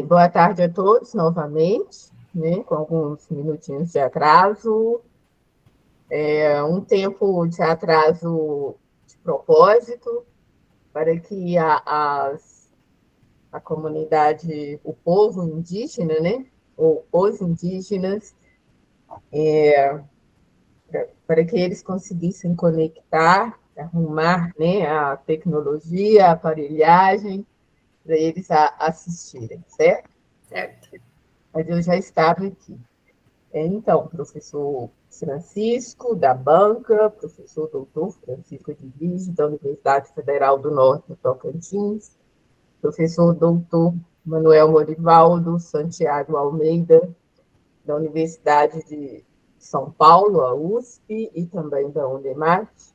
Boa tarde a todos novamente, né, com alguns minutinhos de atraso, um tempo de atraso de propósito, para que a comunidade, o povo indígena, né, ou os indígenas, para que eles conseguissem conectar, arrumar, né, a tecnologia, a aparelhagem, para eles assistirem, certo? Certo. Mas eu já estava aqui. Então, professor Francisco, da banca, professor doutor Francisco de Vige, da Universidade Federal do Norte do Tocantins, professor doutor Manuel Morivaldo Santiago Almeida, da Universidade de São Paulo, a USP, e também da Unemate.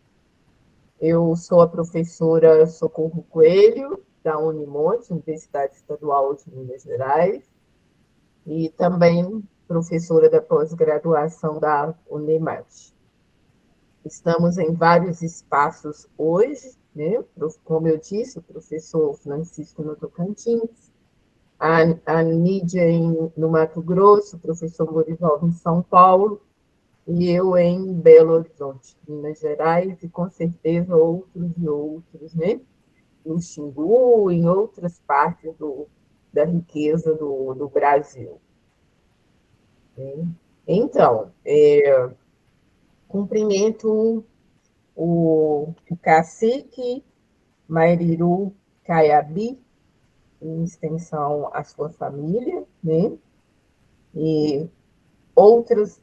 Eu sou a professora Socorro Coelho, da Unimonte, Universidade Estadual de Minas Gerais, e também professora da pós-graduação da Unemate. Estamos em vários espaços hoje, né? Como eu disse, o professor Francisco no Tocantins, a Nídia no Mato Grosso, o professor Morivaldo em São Paulo, e eu em Belo Horizonte, Minas Gerais, e com certeza outros e outros, né? No Xingu, em outras partes da riqueza do Brasil. Né? Então, cumprimento o cacique Mairiru Caiabi, em extensão à sua família, né? E outras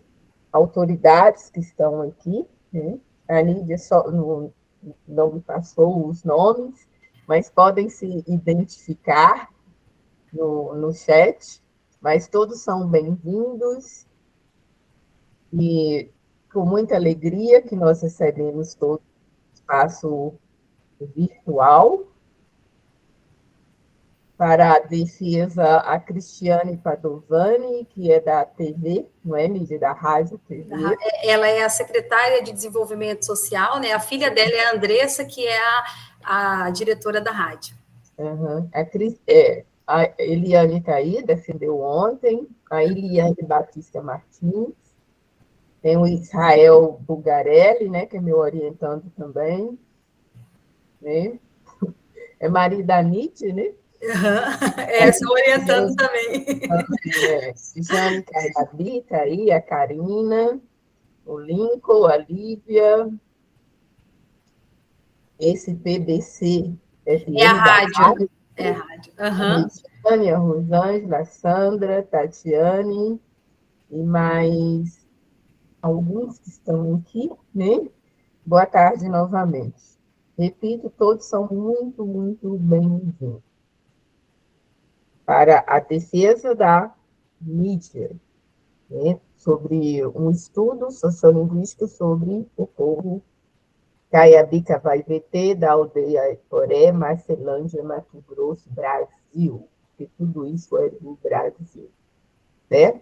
autoridades que estão aqui, né? A Nídia só não me passou os nomes, mas podem se identificar no chat, mas todos são bem-vindos e com muita alegria que nós recebemos todo o espaço virtual. Para a defesa, a Cristiane Padovani, que é da TV, não é, Lídia? Da Rádio TV. Ela é a secretária de Desenvolvimento Social, né? A filha dela é a Andressa, que é a diretora da rádio. Uhum. A Eliane está aí, defendeu ontem. A Eliane Batista Martins. Tem o Israel Bugarelli, né, que é meu orientando também. Né? É marido da Nietzsche, né? Uhum. Essa orientando Jane, também. Jane Caiabi está aí, a Karina, o Lincoln, a Lívia, esse PBC É a FM da rádio. rádio, É a né? rádio. A Uhum. Regiane, a Rosângela, a Sandra, Tatiane e mais alguns que estão aqui, né? Boa tarde novamente. Repito, todos são muito, muito bem-vindos para a defesa da mídia, né? Sobre um estudo sociolinguístico sobre o povo Caiabica vai VT, da aldeia Poré, Marcelândia, Mato Grosso, Brasil. Porque tudo isso é do Brasil. Né?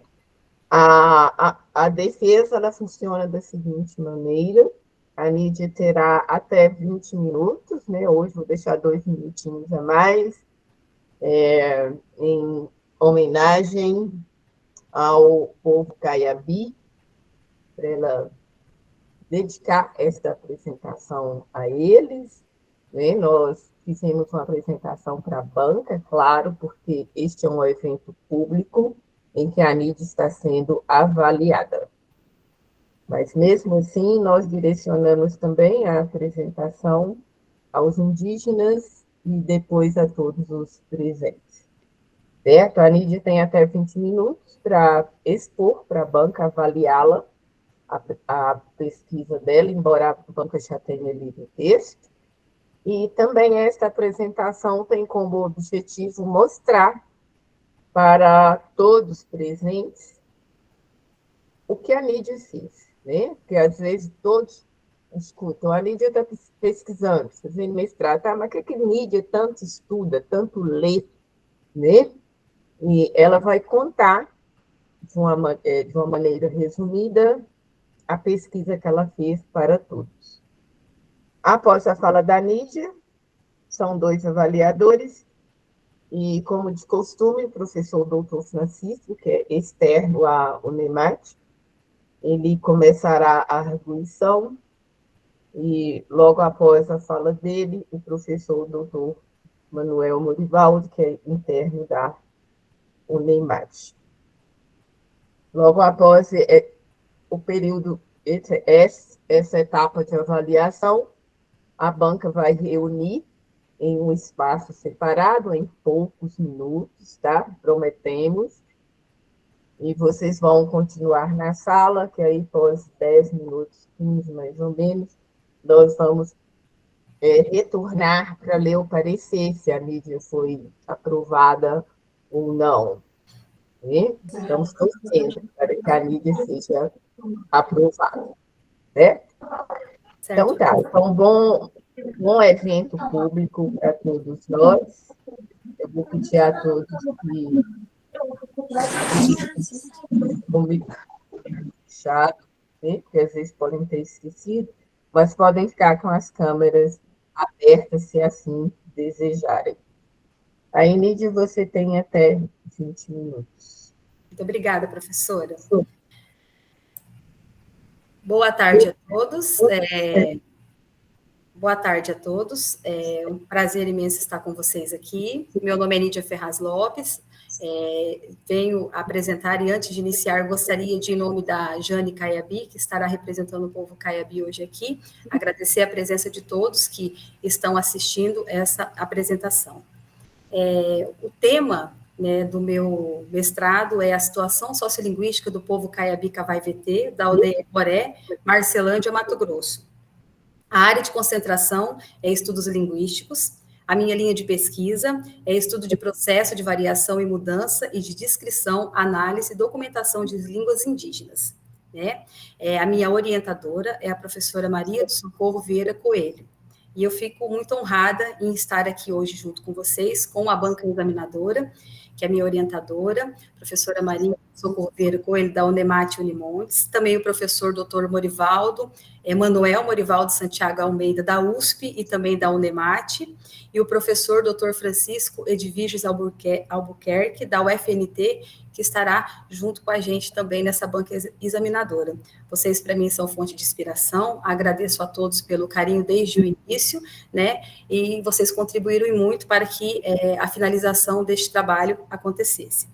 A defesa ela funciona da seguinte maneira: a Nídia terá até 20 minutos, né? Hoje vou deixar 2 minutinhos a mais, em homenagem ao povo Caiabi, para ela dedicar esta apresentação a eles. Né? Nós fizemos uma apresentação para a banca, claro, porque este é um evento público em que a NID está sendo avaliada. Mas, mesmo assim, nós direcionamos também a apresentação aos indígenas e depois a todos os presentes. Certo? A NID tem até 20 minutos para expor para a banca, avaliá-la, a pesquisa dela, embora a banca já tenha lido o texto. E também esta apresentação tem como objetivo mostrar para todos presentes o que a Lídia fez, né? Porque às vezes todos escutam, a Lídia está pesquisando, fazendo mestrado, tá? Mas o que a Lídia tanto estuda, tanto lê, né? E ela vai contar de uma maneira resumida a pesquisa que ela fez para todos. Após a fala da Nídia, são dois avaliadores E, como de costume, o professor doutor Francisco, que é externo à UNEMAT, ele começará a arguição e, logo após a fala dele, o professor doutor Manuel Morivaldo, que é interno da UNEMAT. Logo após o período, essa etapa de avaliação, a banca vai reunir em um espaço separado, em poucos minutos, tá? Prometemos. E vocês vão continuar na sala, que aí, após 10 minutos, 15 mais ou menos, nós vamos retornar para ler o parecer, se a mídia foi aprovada ou não. Né? Estamos torcendo para que a mídia seja aprovada. Né? Então, tá. Então, bom evento público para todos nós. Eu vou pedir a todos que chato, né? Porque às vezes podem ter esquecido, mas podem ficar com as câmeras abertas se assim desejarem. Aí, Nídia, você tem até 20 minutos. Muito obrigada, professora. Boa tarde a todos. Boa tarde a todos. É um prazer imenso estar com vocês aqui. Meu nome é Nídia Ferraz Lopes. Venho apresentar, e antes de iniciar, gostaria de, em nome da Jane Caiabi, que estará representando o povo Caiabi hoje aqui, agradecer a presença de todos que estão assistindo essa apresentação. O tema, né, do meu mestrado é a situação sociolinguística do povo Caiabi Cavai-VT, da aldeia Poré, Marcelândia, Mato Grosso. A área de concentração é estudos linguísticos. A minha linha de pesquisa é estudo de processo de variação e mudança e de descrição, análise e documentação de línguas indígenas. Né? A minha orientadora é a professora Maria do Socorro Vieira Coelho. E eu fico muito honrada em estar aqui hoje junto com vocês, com a banca examinadora, que é a minha orientadora, professora Maria do Socorro Vieira Coelho, da UNEMAT Unimontes, também o professor doutor Morivaldo, Manuel Morivaldo Santiago Almeida, da USP e também da UNEMAT, e o professor doutor Francisco Edviges Albuquerque, da UFNT, que estará junto com a gente também nessa banca examinadora. Vocês, para mim, são fonte de inspiração, agradeço a todos pelo carinho desde o início, né, e vocês contribuíram muito para que a finalização deste trabalho acontecesse.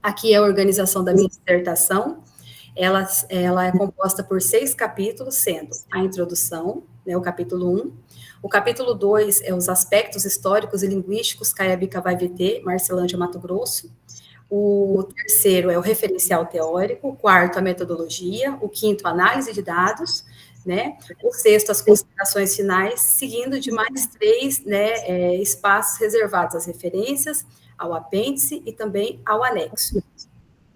Aqui é a organização da minha dissertação. Ela é composta por 6 capítulos, sendo a introdução, né, o capítulo 1, o capítulo 2 é os aspectos históricos e linguísticos Caiabi Cavai-VT, Marcelândia, Mato Grosso. O terceiro é o referencial teórico, o quarto, a metodologia, o quinto, a análise de dados, né? O sexto, as considerações finais, seguindo de mais 3, né, espaços reservados às referências, ao apêndice e também ao anexo.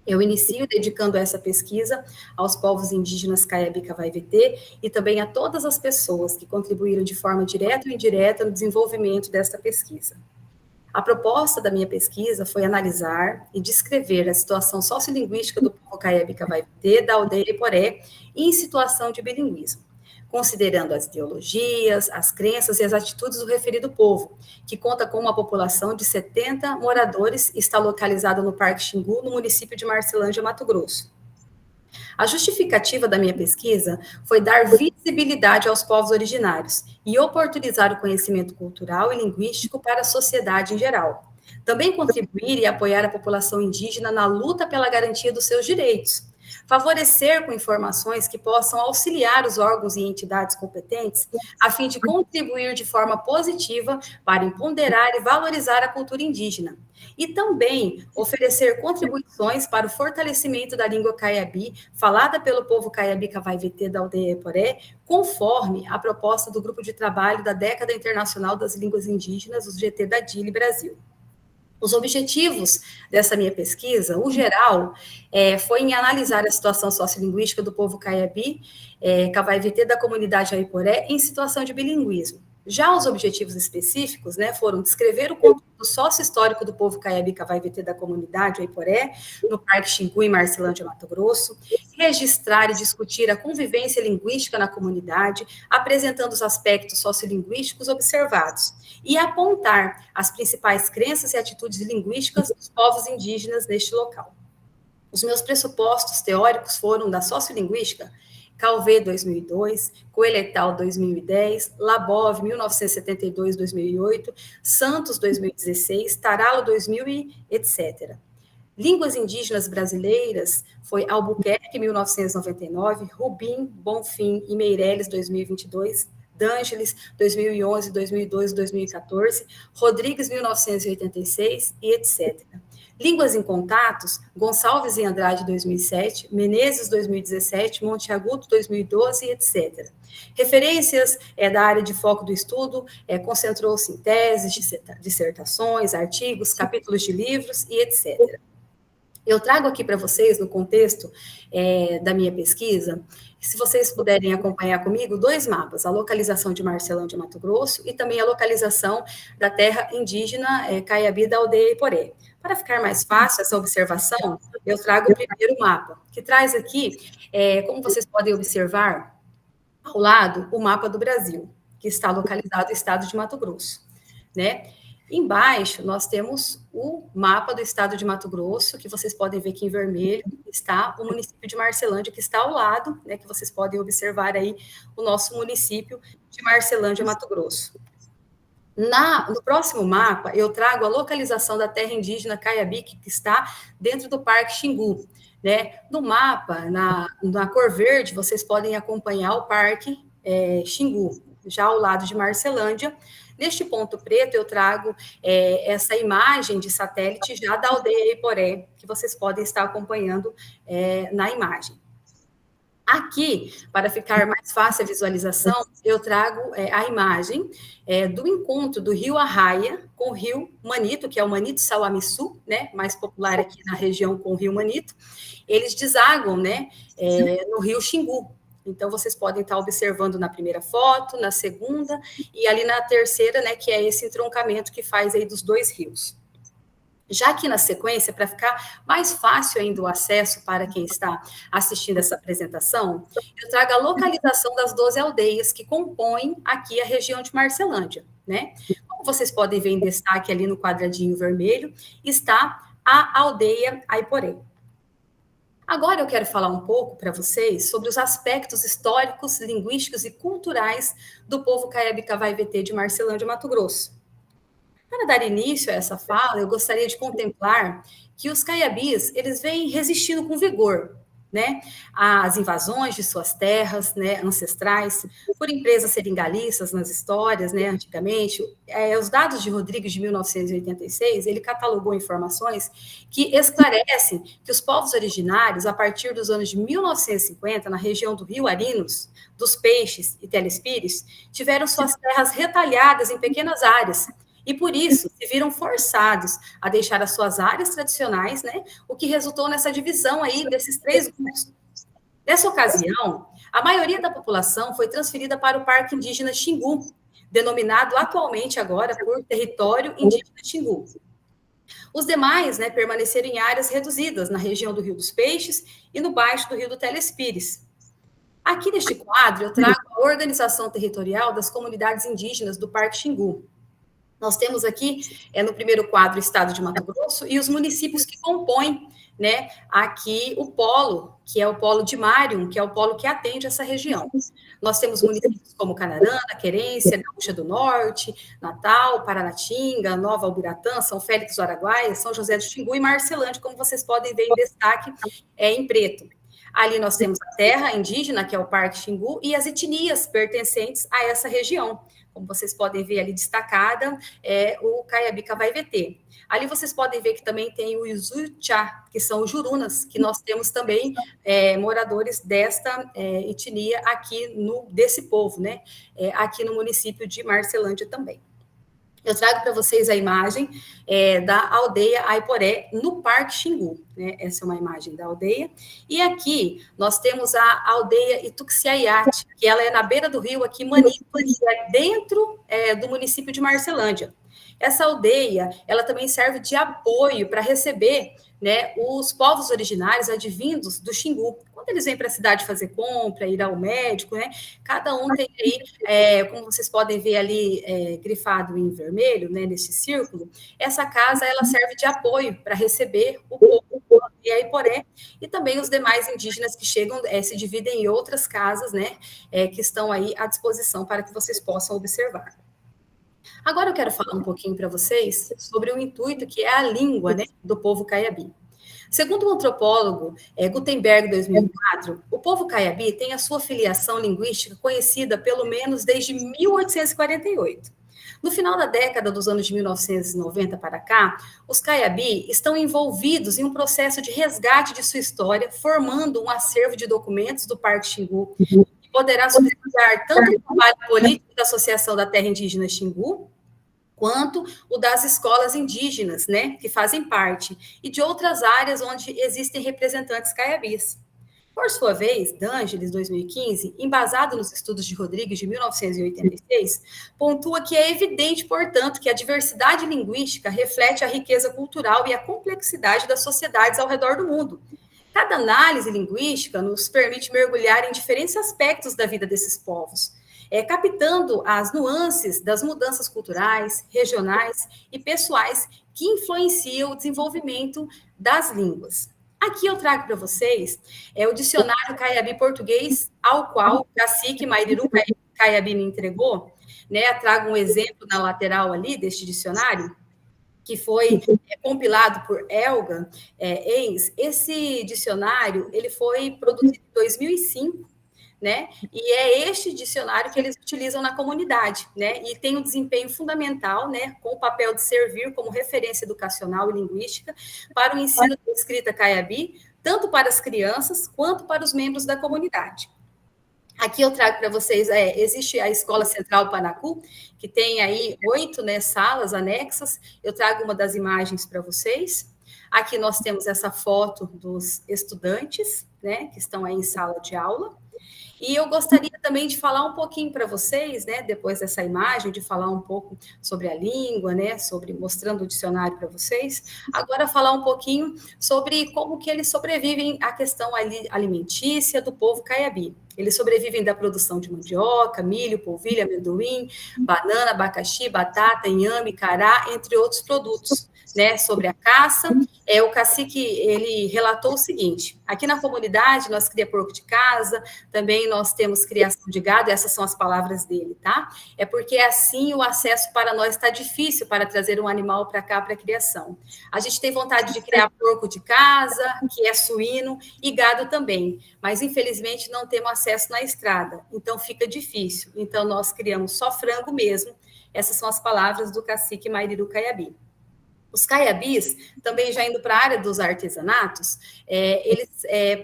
Eu inicio dedicando essa pesquisa aos povos indígenas Caiabi Cavai-VT e também a todas as pessoas que contribuíram de forma direta ou indireta no desenvolvimento desta pesquisa. A proposta da minha pesquisa foi analisar e descrever a situação sociolinguística do povo Caiabi Cavai-VT da aldeia Iporé em situação de bilinguismo, considerando as ideologias, as crenças e as atitudes do referido povo, que conta com uma população de 70 moradores e está localizado no Parque Xingu, no município de Marcelândia, Mato Grosso. A justificativa da minha pesquisa foi dar visibilidade aos povos originários e oportunizar o conhecimento cultural e linguístico para a sociedade em geral. Também contribuir e apoiar a população indígena na luta pela garantia dos seus direitos. Favorecer com informações que possam auxiliar os órgãos e entidades competentes, a fim de contribuir de forma positiva para empoderar e valorizar a cultura indígena. E também oferecer contribuições para o fortalecimento da língua caiabi, falada pelo povo Caiabi Cavai-VT da aldeia Iporé, conforme a proposta do Grupo de Trabalho da Década Internacional das Línguas Indígenas, o GT da DILI Brasil. Os objetivos dessa minha pesquisa, o geral, foi em analisar a situação sociolinguística do povo Caiabi, Cavai-VT da comunidade Aiporé em situação de bilinguismo. Já os objetivos específicos, né, foram descrever o conteúdo do sócio histórico do povo Caiabi-Cavai-VT da comunidade Aiporé, no Parque Xingu, em Marcelândia, Mato Grosso, registrar e discutir a convivência linguística na comunidade, apresentando os aspectos sociolinguísticos observados, e apontar as principais crenças e atitudes linguísticas dos povos indígenas neste local. Os meus pressupostos teóricos foram da sociolinguística, Calvé 2002, Coelho 2010, Labov 1972-2008, Santos 2016, Taralo 2000 e etc. Línguas indígenas brasileiras foi Albuquerque 1999, Rubim, Bonfim e Meireles 2022, D'Angeles 2011, 2012, 2014, Rodrigues 1986 e etc. Línguas em Contatos, Gonçalves e Andrade, 2007, Menezes, 2017, Monteagudo, 2012, etc. Referências da área de foco do estudo, concentrou-se em teses, dissertações, artigos, capítulos de livros e etc. Eu trago aqui para vocês, no contexto da minha pesquisa, se vocês puderem acompanhar comigo, 2 mapas, a localização de Marcelândia, Mato Grosso, e também a localização da terra indígena Caiabi da aldeia Aiporé. Para ficar mais fácil essa observação, eu trago o primeiro mapa, que traz aqui, como vocês podem observar, ao lado, o mapa do Brasil, que está localizado no estado de Mato Grosso, né? Embaixo, nós temos o mapa do estado de Mato Grosso, que vocês podem ver que em vermelho está o município de Marcelândia, que está ao lado, né, que vocês podem observar aí o nosso município de Marcelândia, Mato Grosso. No próximo mapa, eu trago a localização da terra indígena Caiabi, que está dentro do Parque Xingu, né? No mapa, na cor verde, vocês podem acompanhar o Parque Xingu, já ao lado de Marcelândia. Neste ponto preto, eu trago essa imagem de satélite já da aldeia Aiporé, que vocês podem estar acompanhando na imagem. Aqui, para ficar mais fácil a visualização, eu trago a imagem do encontro do rio Arraia com o rio Manito, que é o Manito Sauamissu, né, mais popular aqui na região com o rio Manito. Eles desaguam, né, no rio Xingu. Então, vocês podem estar observando na primeira foto, na segunda, e ali na terceira, né, que é esse entroncamento que faz aí dos 2 rios. Já aqui na sequência, para ficar mais fácil ainda o acesso para quem está assistindo essa apresentação, eu trago a localização das 12 aldeias que compõem aqui a região de Marcelândia, né? Como vocês podem ver em destaque ali no quadradinho vermelho, está a aldeia Aiporé. Agora eu quero falar um pouco para vocês sobre os aspectos históricos, linguísticos e culturais do povo Caiabi-Cavai-VT de Marcelândia, Mato Grosso. Para dar início a essa fala, eu gostaria de contemplar que os caiabis, eles vêm resistindo com vigor, né, às invasões de suas terras, né, ancestrais, por empresas seringalistas nas histórias, né, antigamente. Os dados de Rodrigues, de 1986, ele catalogou informações que esclarecem que os povos originários, a partir dos anos de 1950, na região do Rio Arinos, dos Peixes e Telespires, tiveram suas terras retalhadas em pequenas áreas, e por isso se viram forçados a deixar as suas áreas tradicionais, né? O que resultou nessa divisão aí desses 3 grupos. Nessa ocasião, a maioria da população foi transferida para o Parque Indígena Xingu, denominado atualmente agora por Território Indígena Xingu. Os demais, né, permaneceram em áreas reduzidas na região do Rio dos Peixes e no baixo do Rio do Telespires. Aqui neste quadro, eu trago a organização territorial das comunidades indígenas do Parque Xingu. Nós temos aqui, no primeiro quadro, o estado de Mato Grosso e os municípios que compõem, né, aqui o polo, que é o polo de Marium, que é o polo que atende essa região. Nós temos municípios como Canarana, Querência, Gaúcha do Norte, Natal, Paranatinga, Nova Albiratã, São Félix do Araguaia, São José do Xingu e Marcelândia, como vocês podem ver em destaque em preto. Ali nós temos a terra indígena, que é o Parque Xingu, e as etnias pertencentes a essa região. Como vocês podem ver ali destacada, o Caiabi-Cavai-VT. Ali vocês podem ver que também tem o Izuchá, que são os Jurunas, que nós temos também moradores desta etnia aqui, desse povo, né? Aqui no município de Marcelândia também. Eu trago para vocês a imagem da aldeia Aiporé, no Parque Xingu, né? Essa é uma imagem da aldeia. E aqui nós temos a aldeia Ituxiaiate, que ela é na beira do rio aqui, Manipa, que é dentro do município de Marcelândia. Essa aldeia, ela também serve de apoio para receber, né, os povos originários advindos do Xingu. Quando eles vêm para a cidade fazer compra, ir ao médico, né, cada um tem aí, como vocês podem ver ali, grifado em vermelho, né, nesse círculo, essa casa, ela serve de apoio para receber o povo e a Iporé, e também os demais indígenas que chegam, se dividem em outras casas, né, que estão aí à disposição para que vocês possam observar. Agora eu quero falar um pouquinho para vocês sobre o intuito que é a língua, né, do povo caiabi. Segundo o antropólogo Gutenberg, 2004, o povo caiabi tem a sua filiação linguística conhecida pelo menos desde 1848. No final da década dos anos de 1990 para cá, os caiabi estão envolvidos em um processo de resgate de sua história, formando um acervo de documentos do Parque Xingu, que poderá sustentar tanto o trabalho político da Associação da Terra Indígena Xingu, quanto o das escolas indígenas, né, que fazem parte, e de outras áreas onde existem representantes caiabis. Por sua vez, D'Angelis, 2015, embasado nos estudos de Rodrigues, de 1986, pontua que é evidente, portanto, que a diversidade linguística reflete a riqueza cultural e a complexidade das sociedades ao redor do mundo. Cada análise linguística nos permite mergulhar em diferentes aspectos da vida desses povos, captando as nuances das mudanças culturais, regionais e pessoais que influenciam o desenvolvimento das línguas. Aqui eu trago para vocês o dicionário Caiabi português, ao qual o cacique Mairiru Caiabi me entregou, né? Trago um exemplo na lateral ali deste dicionário, que foi compilado por Elga Eis. Esse dicionário ele foi produzido em 2005, né? E é este dicionário que eles utilizam na comunidade, né? E tem um desempenho fundamental, né? Com o papel de servir como referência educacional e linguística para o ensino da escrita caiabi, tanto para as crianças quanto para os membros da comunidade. Aqui eu trago para vocês, existe a Escola Central Panacu, que tem aí 8, né, salas anexas. Eu trago uma das imagens para vocês. Aqui nós temos essa foto dos estudantes, né, que estão aí em sala de aula. E eu gostaria também de falar um pouquinho para vocês, né, depois dessa imagem, de falar um pouco sobre a língua, né, sobre mostrando o dicionário para vocês. Agora falar um pouquinho sobre como que eles sobrevivem à questão alimentícia do povo caiabi. Eles sobrevivem da produção de mandioca, milho, polvilho, amendoim, banana, abacaxi, batata, inhame, cará, entre outros produtos. Né, sobre a caça, o cacique, ele relatou o seguinte: aqui na comunidade nós criamos porco de casa, também nós temos criação de gado, essas são as palavras dele, tá? É porque assim o acesso para nós está difícil para trazer um animal para cá para criação. A gente tem vontade de criar porco de casa, que é suíno, e gado também, mas infelizmente não temos acesso na estrada, então fica difícil. Então nós criamos só frango mesmo. Essas são as palavras do cacique Mairiru Caiabi. Os caiabis, também já indo para a área dos artesanatos, eles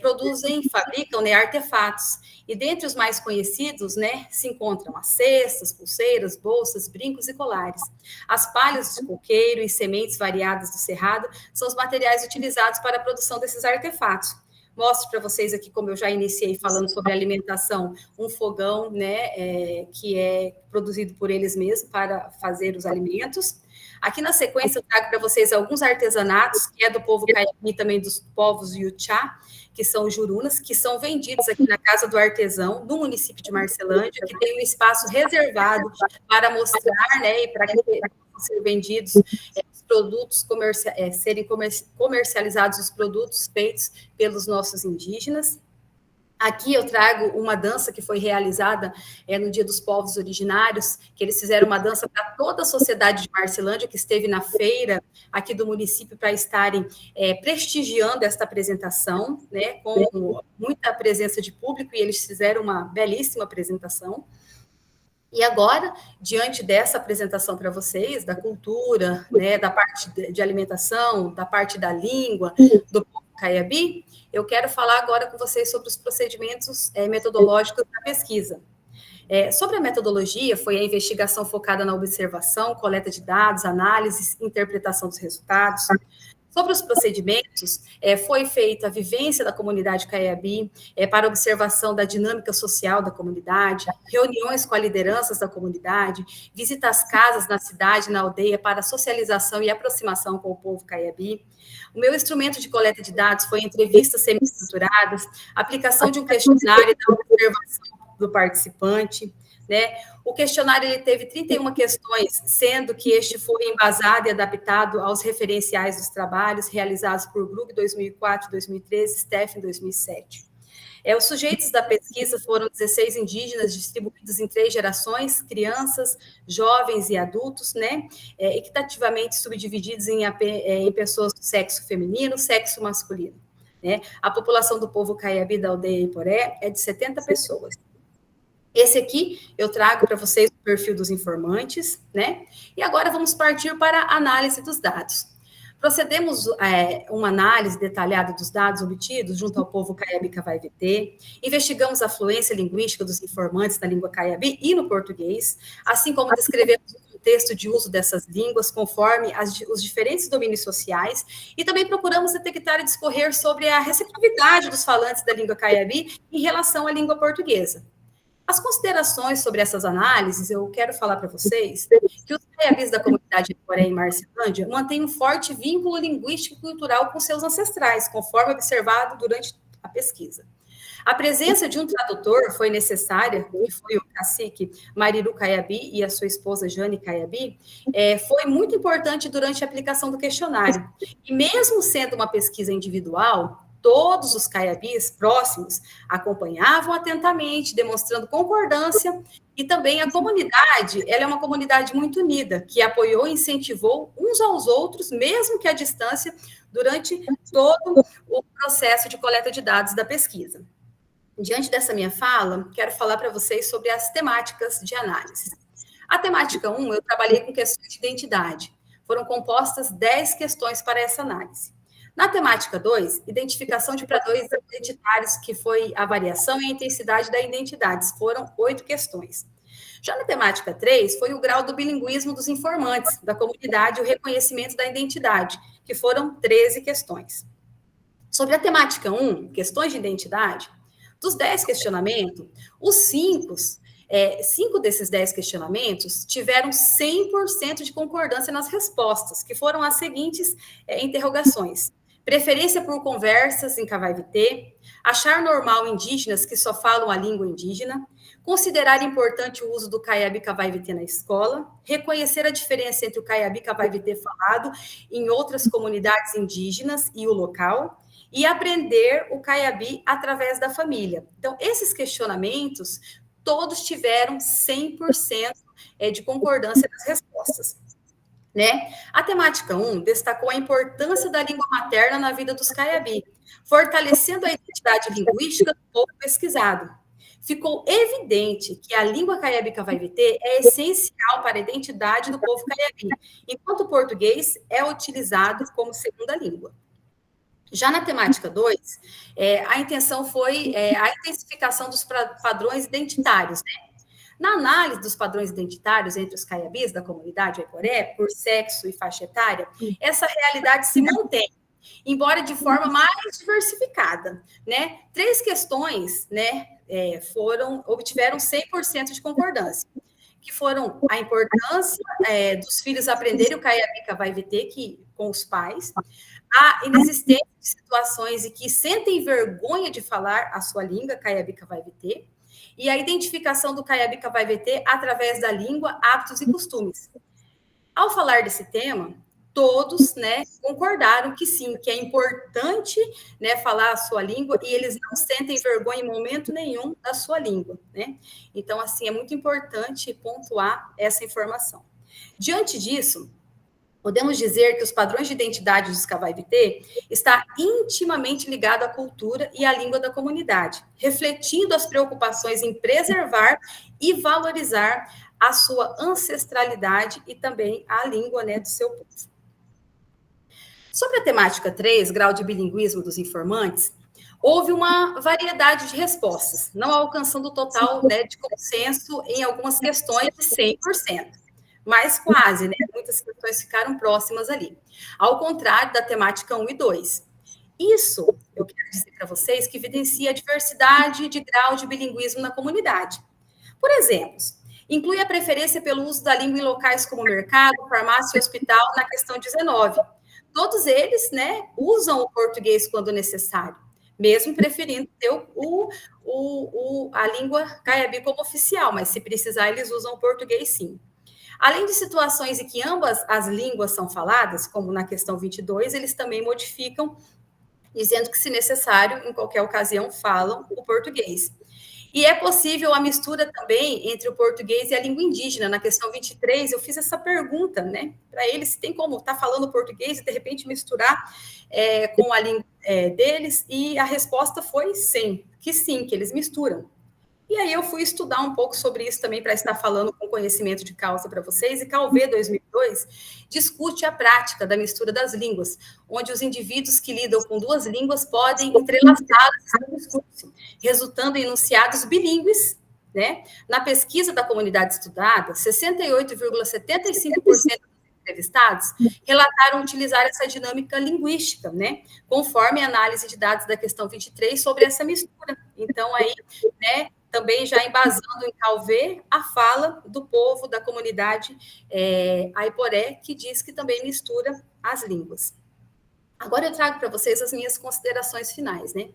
produzem, fabricam, né, artefatos. E dentre os mais conhecidos, né, se encontram as cestas, pulseiras, bolsas, brincos e colares. As palhas de coqueiro e sementes variadas do cerrado são os materiais utilizados para a produção desses artefatos. Mostro para vocês aqui, como eu já iniciei falando sobre alimentação, um fogão, né, que é produzido por eles mesmos para fazer os alimentos. Aqui na sequência eu trago para vocês alguns artesanatos, que é do povo caiabi e também dos povos Yuchá, que são jurunas, que são vendidos aqui na Casa do Artesão, no município de Marcelândia, que tem um espaço reservado para mostrar, né, e para que possam ser vendidos os produtos, serem comercializados os produtos feitos pelos nossos indígenas. Aqui eu trago uma dança que foi realizada no Dia dos Povos Originários, que eles fizeram uma dança para toda a sociedade de Marcelândia, que esteve na feira aqui do município para estarem prestigiando esta apresentação, né, com muita presença de público, e eles fizeram uma belíssima apresentação. E agora, diante dessa apresentação para vocês, da cultura, né, da parte de alimentação, da parte da língua, do povo caiabi, eu quero falar agora com vocês sobre os procedimentos metodológicos da pesquisa. Sobre a metodologia, foi a investigação focada na observação, coleta de dados, análise, interpretação dos resultados. Sobre os procedimentos, foi feita a vivência da comunidade Caiabi para observação da dinâmica social da comunidade, reuniões com as lideranças da comunidade, visita às casas na cidade, na aldeia, para socialização e aproximação com o povo Caiabi. O meu instrumento de coleta de dados foi entrevistas semi-estruturadas, aplicação de um questionário da observação do participante, né? O questionário ele teve 31 questões, sendo que este foi embasado e adaptado aos referenciais dos trabalhos realizados por Glug em 2004, 2013, STEF em 2007. Os sujeitos da pesquisa foram 16 indígenas distribuídos em 3 gerações, crianças, jovens e adultos, né? Equitativamente subdivididos em pessoas do sexo feminino, sexo masculino. Né? A população do povo Caiabi da aldeia Iporé é de 70 pessoas. Esse aqui eu trago para vocês o perfil dos informantes, né? E agora vamos partir para a análise dos dados. Procedemos uma análise detalhada dos dados obtidos junto ao povo Caiabi-Cavai-VT, investigamos a fluência linguística dos informantes na língua Caiabi e no português, assim como descrevemos o contexto de uso dessas línguas conforme os diferentes domínios sociais, e também procuramos detectar e discorrer sobre a receptividade dos falantes da língua Caiabi em relação à língua portuguesa. As considerações sobre essas análises, eu quero falar para vocês que os Caiabis da comunidade de Iporé e Marcelândia mantêm um forte vínculo linguístico e cultural com seus ancestrais, conforme observado durante a pesquisa. A presença de um tradutor foi necessária, que foi o cacique Mariru Caiabi e a sua esposa Jane Caiabi, foi muito importante durante a aplicação do questionário. E mesmo sendo uma pesquisa individual, todos os Caiabis próximos acompanhavam atentamente, demonstrando concordância, e também a comunidade, ela é uma comunidade muito unida, que apoiou e incentivou uns aos outros, mesmo que à distância, durante todo o processo de coleta de dados da pesquisa. Diante dessa minha fala, quero falar para vocês sobre as temáticas de análise. A temática 1, eu trabalhei com questões de identidade. Foram compostas 10 questões para essa análise. Na temática 2, identificação de padrões identitários, que foi a variação e a intensidade da identidade, foram 8 questões. Já na temática 3, foi o grau do bilinguismo dos informantes da comunidade e o reconhecimento da identidade, que foram 13 questões. Sobre a temática 1, questões de identidade, dos 10 questionamentos, os 5 desses 10 questionamentos tiveram 100% de concordância nas respostas, que foram as seguintes interrogações. Preferência por conversas em Cavai-VT, achar normal indígenas que só falam a língua indígena, considerar importante o uso do Caiabi-Cavai-VT na escola, reconhecer a diferença entre o Caiabi-Cavai-VT falado em outras comunidades indígenas e o local, e aprender o Caiabi através da família. Então, esses questionamentos, todos tiveram 100% de concordância nas respostas. Né? A temática 1 destacou a importância da língua materna na vida dos Caiabi, fortalecendo a identidade linguística do povo pesquisado. Ficou evidente que a língua Caiabi-Cavai-VT é essencial para a identidade do povo Caiabi, enquanto o português é utilizado como segunda língua. Já na temática 2, a intenção foi a intensificação dos padrões identitários, né? Na análise dos padrões identitários entre os Caiabis da comunidade Iporé, por sexo e faixa etária, essa realidade se mantém, embora de forma mais diversificada, né? 3 questões, né, obtiveram 100% de concordância, que foram a importância dos filhos aprenderem o Caiabi-Cavai-VT com os pais, a inexistência de situações em que sentem vergonha de falar a sua língua, Caiabi-Cavai-VT, e a identificação do Caiabi-Cavai-VT através da língua, hábitos e costumes. Ao falar desse tema, todos, né, concordaram que sim, que é importante, né, falar a sua língua, e eles não sentem vergonha em momento nenhum da sua língua, né? Então, assim, é muito importante pontuar essa informação. Diante disso, podemos dizer que os padrões de identidade dos Cavai-VT está intimamente ligado à cultura e à língua da comunidade, refletindo as preocupações em preservar e valorizar a sua ancestralidade e também a língua, né, do seu povo. Sobre a temática 3, grau de bilinguismo dos informantes, houve uma variedade de respostas, não alcançando o total, né, de consenso em algumas questões de 100%. mas quase, né? Muitas questões ficaram próximas ali. Ao contrário da temática 1 e 2. Isso, eu quero dizer para vocês, que evidencia a diversidade de grau de bilinguismo na comunidade. Por exemplo, inclui a preferência pelo uso da língua em locais como mercado, farmácia e hospital na questão 19. Todos eles, né, usam o português quando necessário, mesmo preferindo ter a língua caiabi como oficial, mas se precisar, eles usam o português sim. Além de situações em que ambas as línguas são faladas, como na questão 22, eles também modificam, dizendo que, se necessário, em qualquer ocasião, falam o português. E é possível a mistura também entre o português e a língua indígena. Na questão 23, eu fiz essa pergunta, né, para eles, se tem como estar falando português e, de repente, misturar com a língua deles, e a resposta foi sim, que eles misturam. E aí eu fui estudar um pouco sobre isso também para estar falando com conhecimento de causa para vocês, e Calvé 2002 discute a prática da mistura das línguas, onde os indivíduos que lidam com duas línguas podem entrelaçá-las no discurso, resultando em enunciados bilíngues, né? Na pesquisa da comunidade estudada, 68,75% dos entrevistados relataram utilizar essa dinâmica linguística, né? Conforme a análise de dados da questão 23 sobre essa mistura. Então, aí, né, também já embasando em Calvé a fala do povo da comunidade Aiporé, que diz que também mistura as línguas. Agora eu trago para vocês as minhas considerações finais, né?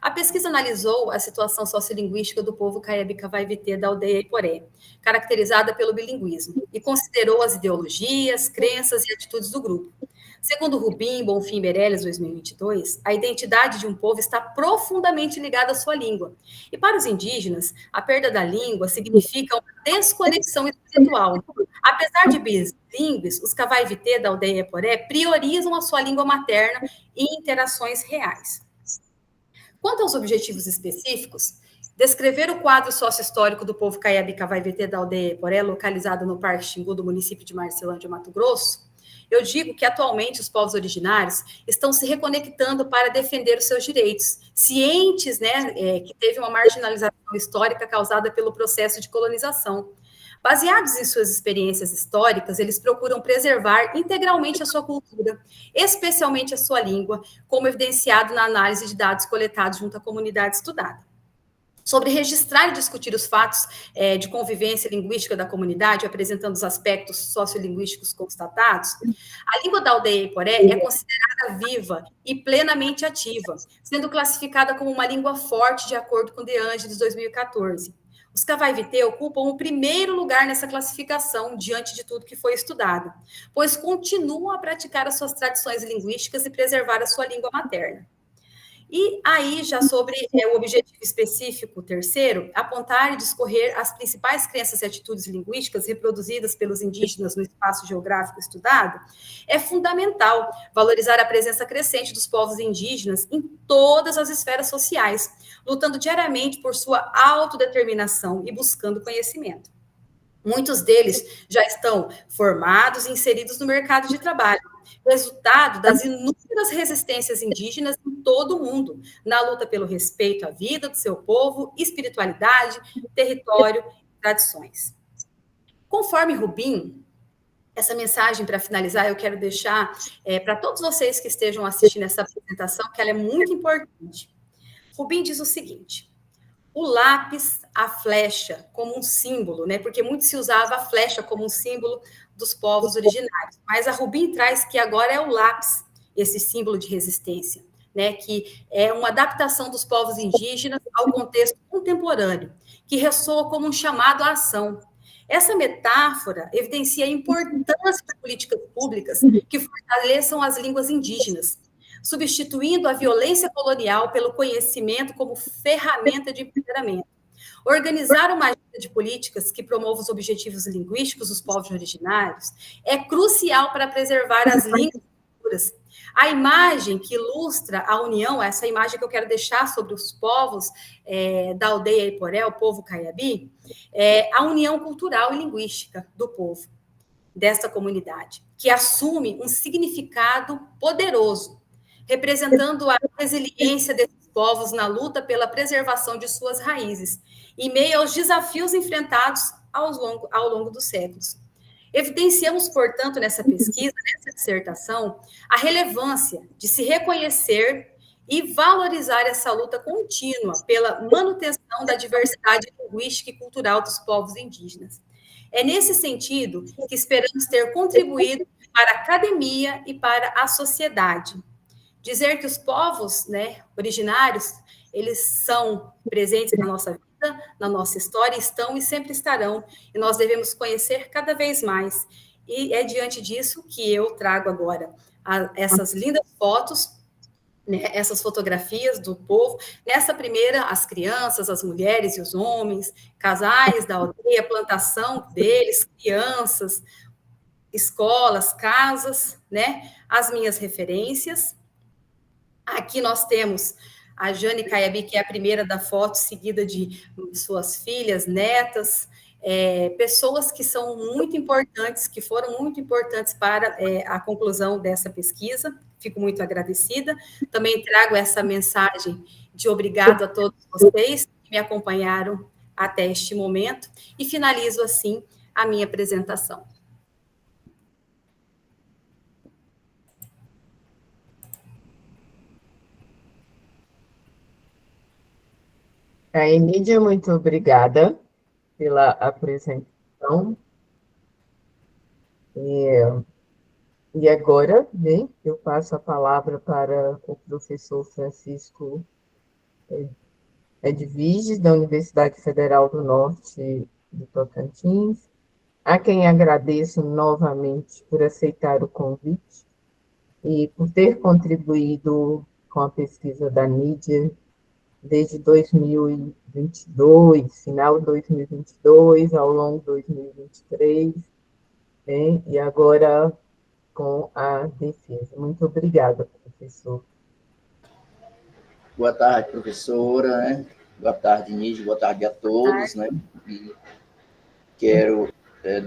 A pesquisa analisou a situação sociolinguística do povo Caiabi-Cavaivitê da aldeia Aiporé, caracterizada pelo bilinguismo, e considerou as ideologias, crenças e atitudes do grupo. Segundo Rubim, Bonfim e Meirelles, 2022, a identidade de um povo está profundamente ligada à sua língua. E para os indígenas, a perda da língua significa uma desconexão espiritual. Apesar de bilíngues, os Cavaivitê da aldeia Aiporé priorizam a sua língua materna em interações reais. Quanto aos objetivos específicos, descrever o quadro sócio-histórico do povo Caiabi-Cavaivitê da aldeia Aiporé, localizado no Parque Xingu, do município de Marcelândia, Mato Grosso, eu digo que, atualmente, os povos originários estão se reconectando para defender os seus direitos, cientes, né, que teve uma marginalização histórica causada pelo processo de colonização. Baseados em suas experiências históricas, eles procuram preservar integralmente a sua cultura, especialmente a sua língua, como evidenciado na análise de dados coletados junto à comunidade estudada. Sobre registrar e discutir os fatos de convivência linguística da comunidade, apresentando os aspectos sociolinguísticos constatados, a língua da aldeia Aiporé é considerada viva e plenamente ativa, sendo classificada como uma língua forte de acordo com o De Angelis 2014. Os Cavaivitê ocupam o primeiro lugar nessa classificação, diante de tudo que foi estudado, pois continuam a praticar as suas tradições linguísticas e preservar a sua língua materna. E aí, já sobre o objetivo específico, terceiro, apontar e discorrer as principais crenças e atitudes linguísticas reproduzidas pelos indígenas no espaço geográfico estudado, é fundamental valorizar a presença crescente dos povos indígenas em todas as esferas sociais, lutando diariamente por sua autodeterminação e buscando conhecimento. Muitos deles já estão formados e inseridos no mercado de trabalho, resultado das inúmeras resistências indígenas em todo o mundo, na luta pelo respeito à vida do seu povo, espiritualidade, território e tradições. Conforme Rubim, essa mensagem, para finalizar, eu quero deixar para todos vocês que estejam assistindo essa apresentação, que ela é muito importante. Rubim diz o seguinte: o lápis, a flecha, como um símbolo, né? Porque muito se usava a flecha como um símbolo dos povos originários. Mas a Rubim traz que agora é o lápis, esse símbolo de resistência, né? Que é uma adaptação dos povos indígenas ao contexto contemporâneo, que ressoa como um chamado à ação. Essa metáfora evidencia a importância de políticas públicas que fortaleçam as línguas indígenas, substituindo a violência colonial pelo conhecimento como ferramenta de empoderamento. Organizar uma agenda de políticas que promova os objetivos linguísticos dos povos originários é crucial para preservar as línguas e culturas. A imagem que ilustra a união, essa imagem que eu quero deixar sobre os povos da aldeia Aiporé, o povo Caiabi, é a união cultural e linguística do povo, desta comunidade, que assume um significado poderoso, representando a resiliência desses povos na luta pela preservação de suas raízes, em meio aos desafios enfrentados ao longo dos séculos. Evidenciamos, portanto, nessa pesquisa, nessa dissertação, a relevância de se reconhecer e valorizar essa luta contínua pela manutenção da diversidade linguística e cultural dos povos indígenas. É nesse sentido que esperamos ter contribuído para a academia e para a sociedade. Dizer que os povos, né, originários, eles são presentes na nossa vida, na nossa história, estão e sempre estarão, e nós devemos conhecer cada vez mais. E é diante disso que eu trago agora essas lindas fotos, né, essas fotografias do povo. Nessa primeira, as crianças, as mulheres e os homens, casais da aldeia, plantação deles, crianças, escolas, casas, né? As minhas referências. Aqui nós temos a Jane Caiabi, que é a primeira da foto, seguida de suas filhas, netas, pessoas que são muito importantes, que foram muito importantes para a conclusão dessa pesquisa. Fico muito agradecida. Também trago essa mensagem de obrigado a todos vocês que me acompanharam até este momento e finalizo assim a minha apresentação. Emídia, muito obrigada pela apresentação. E agora, né, eu passo a palavra para o professor Francisco Edviges, da Universidade Federal do Norte de Tocantins, a quem agradeço novamente por aceitar o convite e por ter contribuído com a pesquisa da Nídia desde 2022, final de 2022, ao longo de 2023, né? E agora com a defesa. Muito obrigada, professor. Boa tarde, professora, né? Boa tarde, Nídia, boa tarde a todos, né? E quero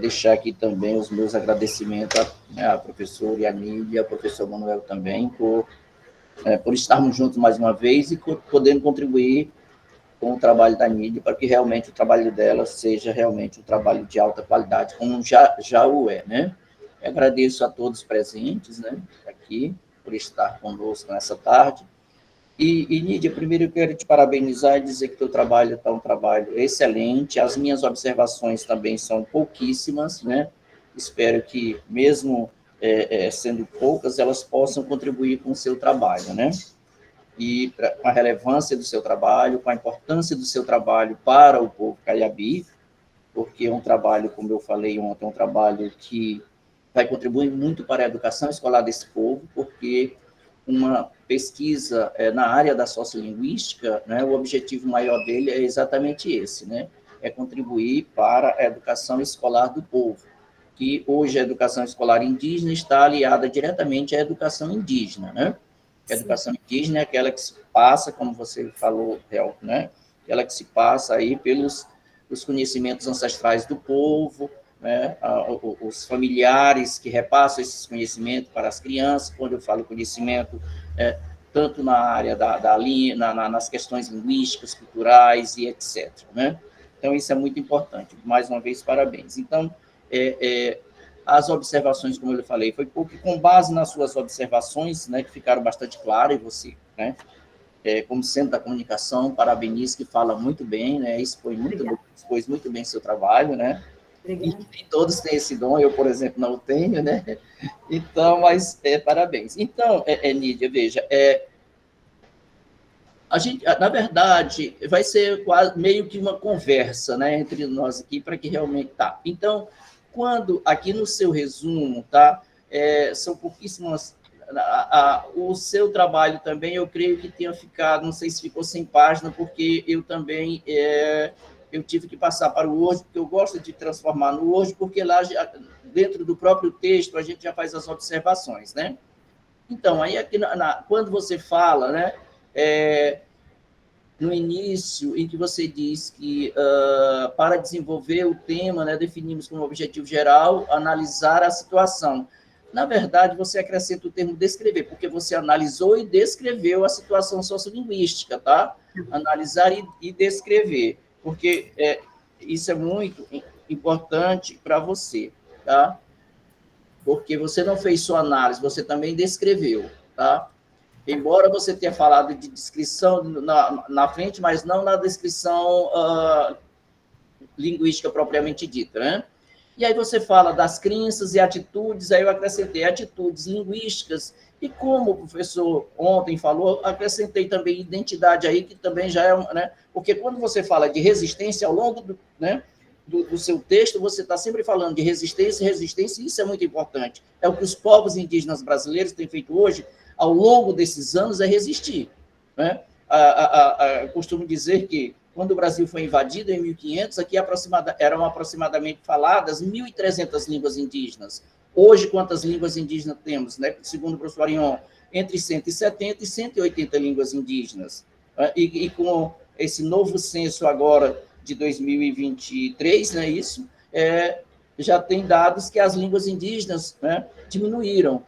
deixar aqui também os meus agradecimentos à professora e à Nídia, ao professor Manuel também, por estarmos juntos mais uma vez e podendo contribuir com o trabalho da Nídia, para que realmente o trabalho dela seja realmente um trabalho de alta qualidade, como já o é, né? Eu agradeço a todos presentes, né, aqui, por estar conosco nessa tarde. E Nídia, primeiro eu quero te parabenizar e dizer que teu trabalho está um trabalho excelente, as minhas observações também são pouquíssimas, né? Espero que, mesmo sendo poucas, elas possam contribuir com o seu trabalho, né? E com a relevância do seu trabalho, com a importância do seu trabalho para o povo Caiabi, porque é um trabalho, como eu falei ontem, é um trabalho que vai contribuir muito para a educação escolar desse povo, porque uma pesquisa na área da sociolinguística, né, o objetivo maior dele é exatamente esse, né? É contribuir para a educação escolar do povo, que hoje a educação escolar indígena está aliada diretamente à educação indígena, né? A educação indígena é aquela que se passa, como você falou, né? Aquela que se passa aí pelos conhecimentos ancestrais do povo, né? Os familiares que repassam esses conhecimentos para as crianças. Quando eu falo conhecimento, tanto na área nas questões linguísticas, culturais e etc., né? Então, isso é muito importante. Mais uma vez, parabéns. Então, as observações, como eu falei, foi porque, com base nas suas observações, né, que ficaram bastante claras, e você, né, como centro da comunicação, parabenizo, que fala muito bem, né, expôs muito bem seu trabalho, né, e nem todos têm esse dom, eu, por exemplo, não o tenho, né, então, mas, parabéns. Então, Nídia, veja, a gente, na verdade, vai ser quase meio que uma conversa, né, entre nós aqui, para que realmente tá. Então, quando, aqui no seu resumo, tá, são pouquíssimas, o seu trabalho também, eu creio que tenha ficado, não sei se ficou sem página, porque eu também, eu tive que passar para o Word, porque eu gosto de transformar no Word, porque lá, dentro do próprio texto, a gente já faz as observações, né? Então, aí aqui, quando você fala, né, no início, em que você diz que, para desenvolver o tema, né, definimos como objetivo geral analisar a situação. Na verdade, você acrescenta o termo descrever, porque você analisou e descreveu a situação sociolinguística, tá? Analisar e descrever, porque isso é muito importante para você. tá? Porque você não fez sua análise, você também descreveu, tá? Embora você tenha falado de descrição na frente, mas não na descrição linguística propriamente dita, né? E aí você fala das crenças e atitudes, aí eu acrescentei atitudes linguísticas, e como o professor ontem falou, acrescentei também identidade aí, que também já é, né? Porque quando você fala de resistência ao longo do, né, do seu texto, você está sempre falando de resistência, e isso é muito importante. É o que os povos indígenas brasileiros têm feito hoje, ao longo desses anos, é resistir, né? Eu costumo dizer que quando o Brasil foi invadido, em 1500, aqui eram aproximadamente faladas 1.300 línguas indígenas. Hoje, quantas línguas indígenas temos? Né? Segundo o professor Arion, entre 170 e 180 línguas indígenas. E com esse novo censo agora de 2023, né, isso, já tem dados que as línguas indígenas, né, diminuíram.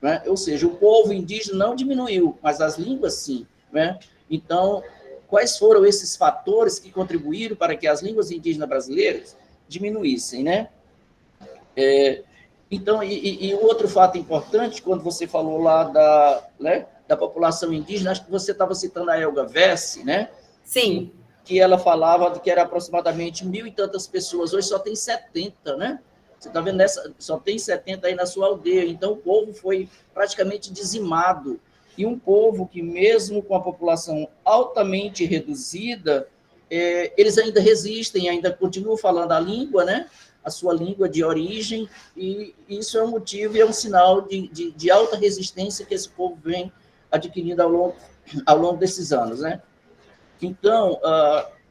Né? Ou seja, o povo indígena não diminuiu, mas as línguas sim. Né? Então, quais foram esses fatores que contribuíram para que as línguas indígenas brasileiras diminuíssem, né? Então, e outro fato importante, quando você falou lá da população indígena, acho que você estava citando a Elga Vessi, né? Sim. Que ela falava que era aproximadamente 1.000 e tantas pessoas, hoje só tem 70, né? Você está vendo, só tem 70 aí na sua aldeia, então o povo foi praticamente dizimado. E um povo que, mesmo com a população altamente reduzida, eles ainda resistem, ainda continuam falando a língua, né? A sua língua de origem, e isso é um motivo e é um sinal de alta resistência que esse povo vem adquirindo ao longo desses anos, né? Então,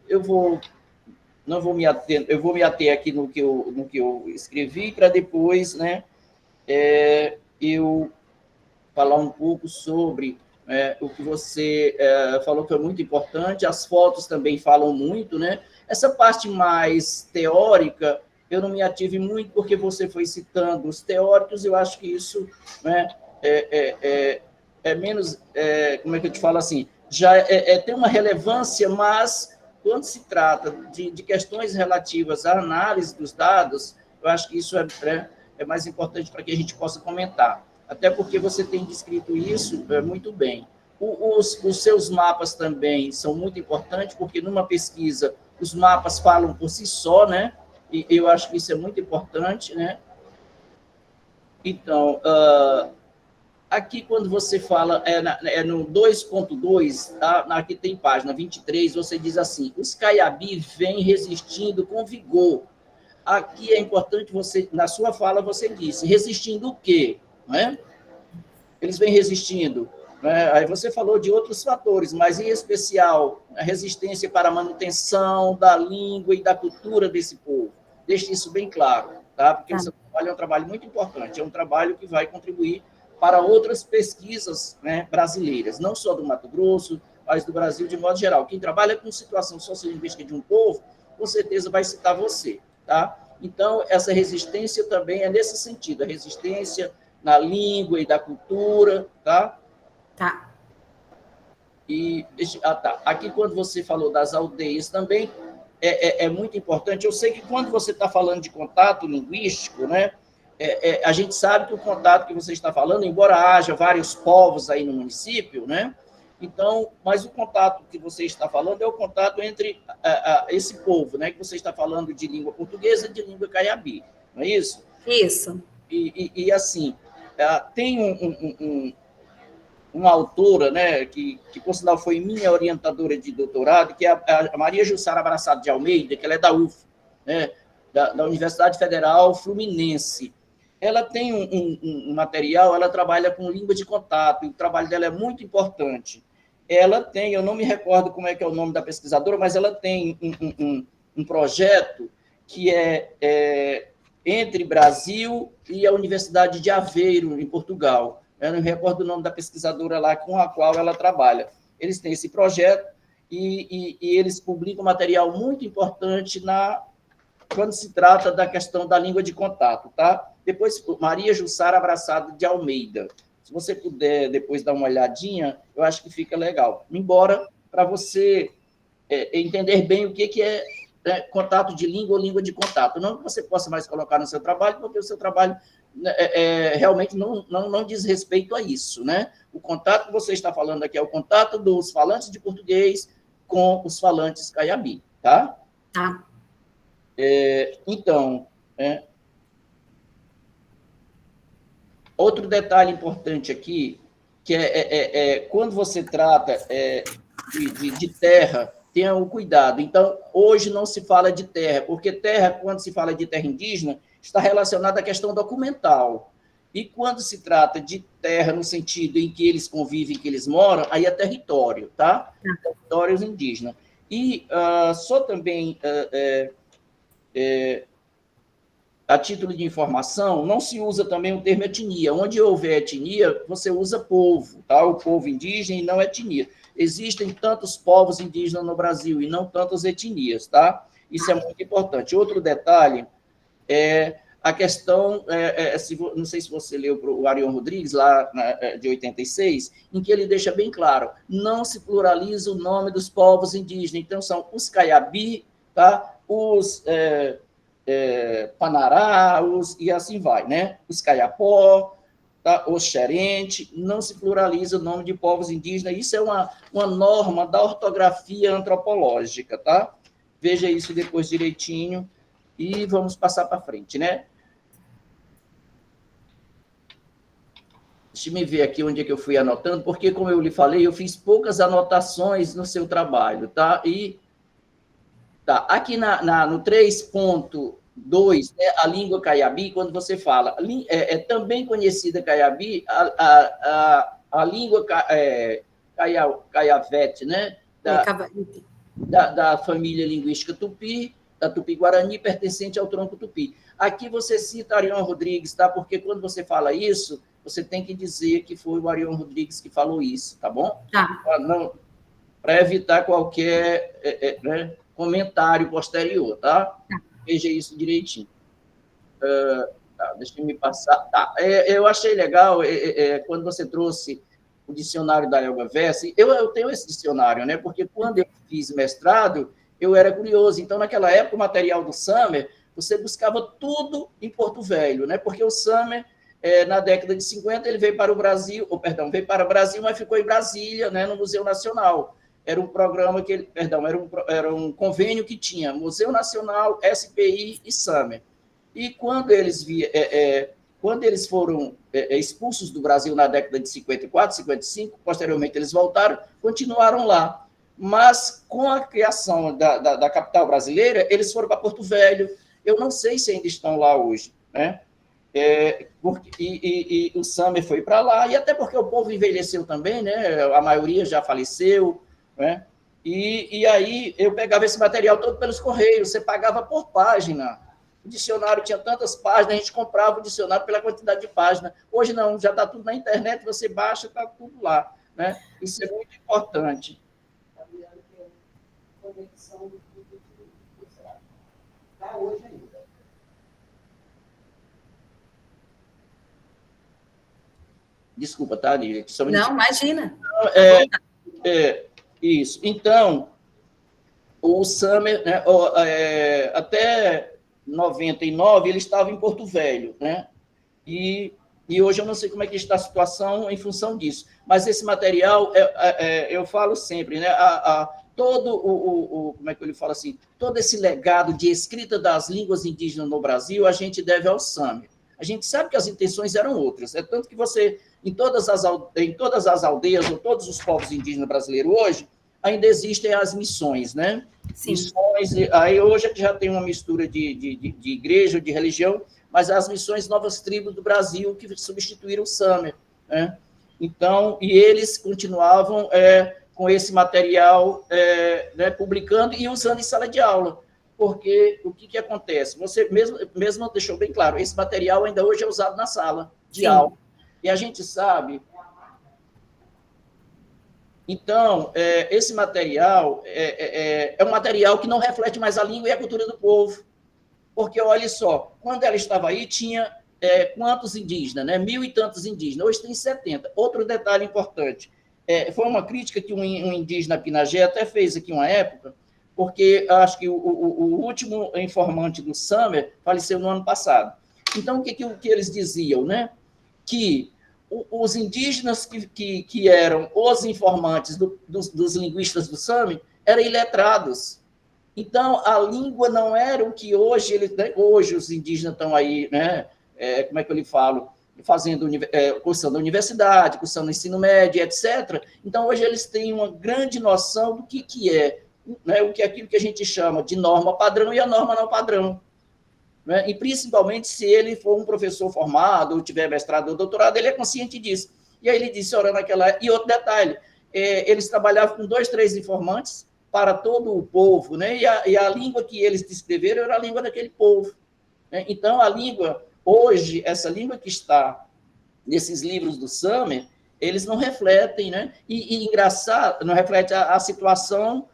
eu vou me ater aqui no que eu escrevi, para depois, né, eu falar um pouco sobre o que você falou, que é muito importante. As fotos também falam muito, né? Essa parte mais teórica, eu não me ative muito, porque você foi citando os teóricos, eu acho que isso, né, é menos, como é que eu te falo assim, já tem uma relevância, mas quando se trata de questões relativas à análise dos dados, eu acho que isso é mais importante para que a gente possa comentar. Até porque você tem descrito isso muito bem. Os seus mapas também são muito importantes, porque numa pesquisa os mapas falam por si só, né? E eu acho que isso é muito importante, né? Então, aqui quando você fala, no 2.2, tá? Aqui tem página 23, você diz assim, os Caiabi vêm resistindo com vigor. Aqui é importante você, na sua fala você disse, resistindo o quê? Não é? Eles vêm resistindo. Né? Aí você falou de outros fatores, mas em especial a resistência para a manutenção da língua e da cultura desse povo. Deixe isso bem claro, tá? Porque o seu trabalho é um trabalho muito importante, é um trabalho que vai contribuir para outras pesquisas, né, brasileiras, não só do Mato Grosso, mas do Brasil de modo geral. Quem trabalha com situação sociolinguística de um povo, com certeza vai citar você, tá? Então, essa resistência também é nesse sentido, a resistência na língua e da cultura, tá? Tá. Tá. Aqui, quando você falou das aldeias também, é muito importante. Eu sei que quando você está falando de contato linguístico, né, a gente sabe que o contato que você está falando, embora haja vários povos aí no município, né, então, mas o contato que você está falando é o contato entre esse povo, né, que você está falando de língua portuguesa e de língua caiabi, não é isso? Isso. E assim, tem uma autora, né, que por sinal foi minha orientadora de doutorado, que é a Maria Jussara Abraçado de Almeida, que ela é da UF, né, da Universidade Federal Fluminense. Ela tem um material, ela trabalha com língua de contato, e o trabalho dela é muito importante. Ela tem, eu não me recordo como é que é o nome da pesquisadora, mas ela tem um projeto que é entre Brasil e a Universidade de Aveiro, em Portugal. Eu não me recordo o nome da pesquisadora lá com a qual ela trabalha. Eles têm esse projeto e eles publicam material muito importante quando se trata da questão da língua de contato, tá? Depois, Maria Jussara Abraçado de Almeida. Se você puder depois dar uma olhadinha, eu acho que fica legal. Embora, para você entender bem o que é contato de língua ou língua de contato. Não que você possa mais colocar no seu trabalho, porque o seu trabalho realmente não diz respeito a isso, né? O contato que você está falando aqui é o contato dos falantes de português com os falantes caiabi, tá? Tá. Então, outro detalhe importante aqui, que quando você trata de terra, tenha o cuidado. Então, hoje não se fala de terra, porque terra, quando se fala de terra indígena, está relacionada à questão documental. E quando se trata de terra no sentido em que eles convivem, que eles moram, aí é território, tá? Territórios indígenas. E só também, a título de informação, não se usa também o termo etnia. Onde houver etnia, você usa povo, tá? O povo indígena e não etnia. Existem tantos povos indígenas no Brasil e não tantas etnias, tá? Isso é muito importante. Outro detalhe é a questão, não sei se você leu o Arion Rodrigues, lá de 86, em que ele deixa bem claro, não se pluraliza o nome dos povos indígenas. Então, são os caiabi, tá? Os panará, e assim vai, né? Os caiapó, tá? Os xerente, não se pluraliza o nome de povos indígenas. Isso é uma norma da ortografia antropológica, tá? Veja isso depois direitinho e vamos passar para frente, né? Deixa eu me ver aqui onde é que eu fui anotando, porque, como eu lhe falei, eu fiz poucas anotações no seu trabalho, tá? Aqui no 3.2, né, a língua caiabi, quando você fala, também conhecida caiabi, a língua caiavete, né, da família linguística tupi, da tupi-guarani, pertencente ao tronco tupi. Aqui você cita Arion Rodrigues, tá? Porque quando você fala isso, você tem que dizer que foi o Arion Rodrigues que falou isso, tá bom? Tá. Para evitar qualquer comentário posterior, tá? Veja isso direitinho. Deixa eu me passar. Eu achei legal quando você trouxe o dicionário da Elga Verse. Eu tenho esse dicionário, né? Porque quando eu fiz mestrado, eu era curioso. Então, naquela época, o material do Summer, você buscava tudo em Porto Velho, né? Porque o Summer, na década de 50, ele veio para o Brasil, veio para o Brasil, mas ficou em Brasília, né? No Museu Nacional. Era um programa era um convênio que tinha Museu Nacional, SPI e Summer. E quando eles foram expulsos do Brasil na década de 54, 55, posteriormente eles voltaram, continuaram lá. Mas com a criação da capital brasileira, eles foram para Porto Velho. Eu não sei se ainda estão lá hoje, né? E o Summer foi para lá, e até porque o povo envelheceu também, né? A maioria já faleceu, né? E aí eu pegava esse material todo pelos correios, você pagava por página. O dicionário tinha tantas páginas, a gente comprava o dicionário pela quantidade de páginas. Hoje não, já está tudo na internet, você baixa, está tudo lá, né? Isso é muito importante. Está hoje ainda. Desculpa, tá, Lília? Não, imagina. Isso. Então, o Summer, né, até 99, ele estava em Porto Velho, né? E hoje eu não sei como é que está a situação em função disso. Mas esse material, eu falo sempre, né? Todo como é que eu lhe falo assim? Todo esse legado de escrita das línguas indígenas no Brasil, a gente deve ao Summer. A gente sabe que as intenções eram outras. É tanto que você, em todas as aldeias, ou todos os povos indígenas brasileiros hoje, ainda existem as missões, né? Sim. Missões, aí hoje já tem uma mistura de igreja, de religião, mas as missões Novas Tribos do Brasil que substituíram o Summer, né? Então, e eles continuavam com esse material né, publicando e usando em sala de aula, porque o que acontece? Você mesmo deixou bem claro, esse material ainda hoje é usado na sala de aula, e a gente sabe. Então, esse material é um material que não reflete mais a língua e a cultura do povo. Porque, olha só, quando ela estava aí, tinha quantos indígenas? Né? 1.000 e tantos indígenas. Hoje tem 70. Outro detalhe importante. Foi uma crítica que um indígena Pinagé até fez aqui uma época, porque acho que o último informante do Summer faleceu no ano passado. Então, o que eles diziam, né? Que os indígenas que eram os informantes dos linguistas do Summer eram iletrados. Então, a língua não era o que hoje... Hoje os indígenas estão aí, né? Como é que eu lhe falo? Cursando a universidade, cursando o ensino médio, etc. Então, hoje eles têm uma grande noção do que é, né? O que é aquilo que a gente chama de norma padrão e a norma não padrão. Né? E, principalmente, se ele for um professor formado, ou tiver mestrado ou doutorado, ele é consciente disso. E aí ele disse, ora, naquela... E outro detalhe, eles trabalhavam com 2, 3 informantes para todo o povo, né? E a língua que eles descreveram era a língua daquele povo. Né? Então, a língua, hoje, essa língua que está nesses livros do Summer, eles não refletem, né? E engraçado, não reflete a situação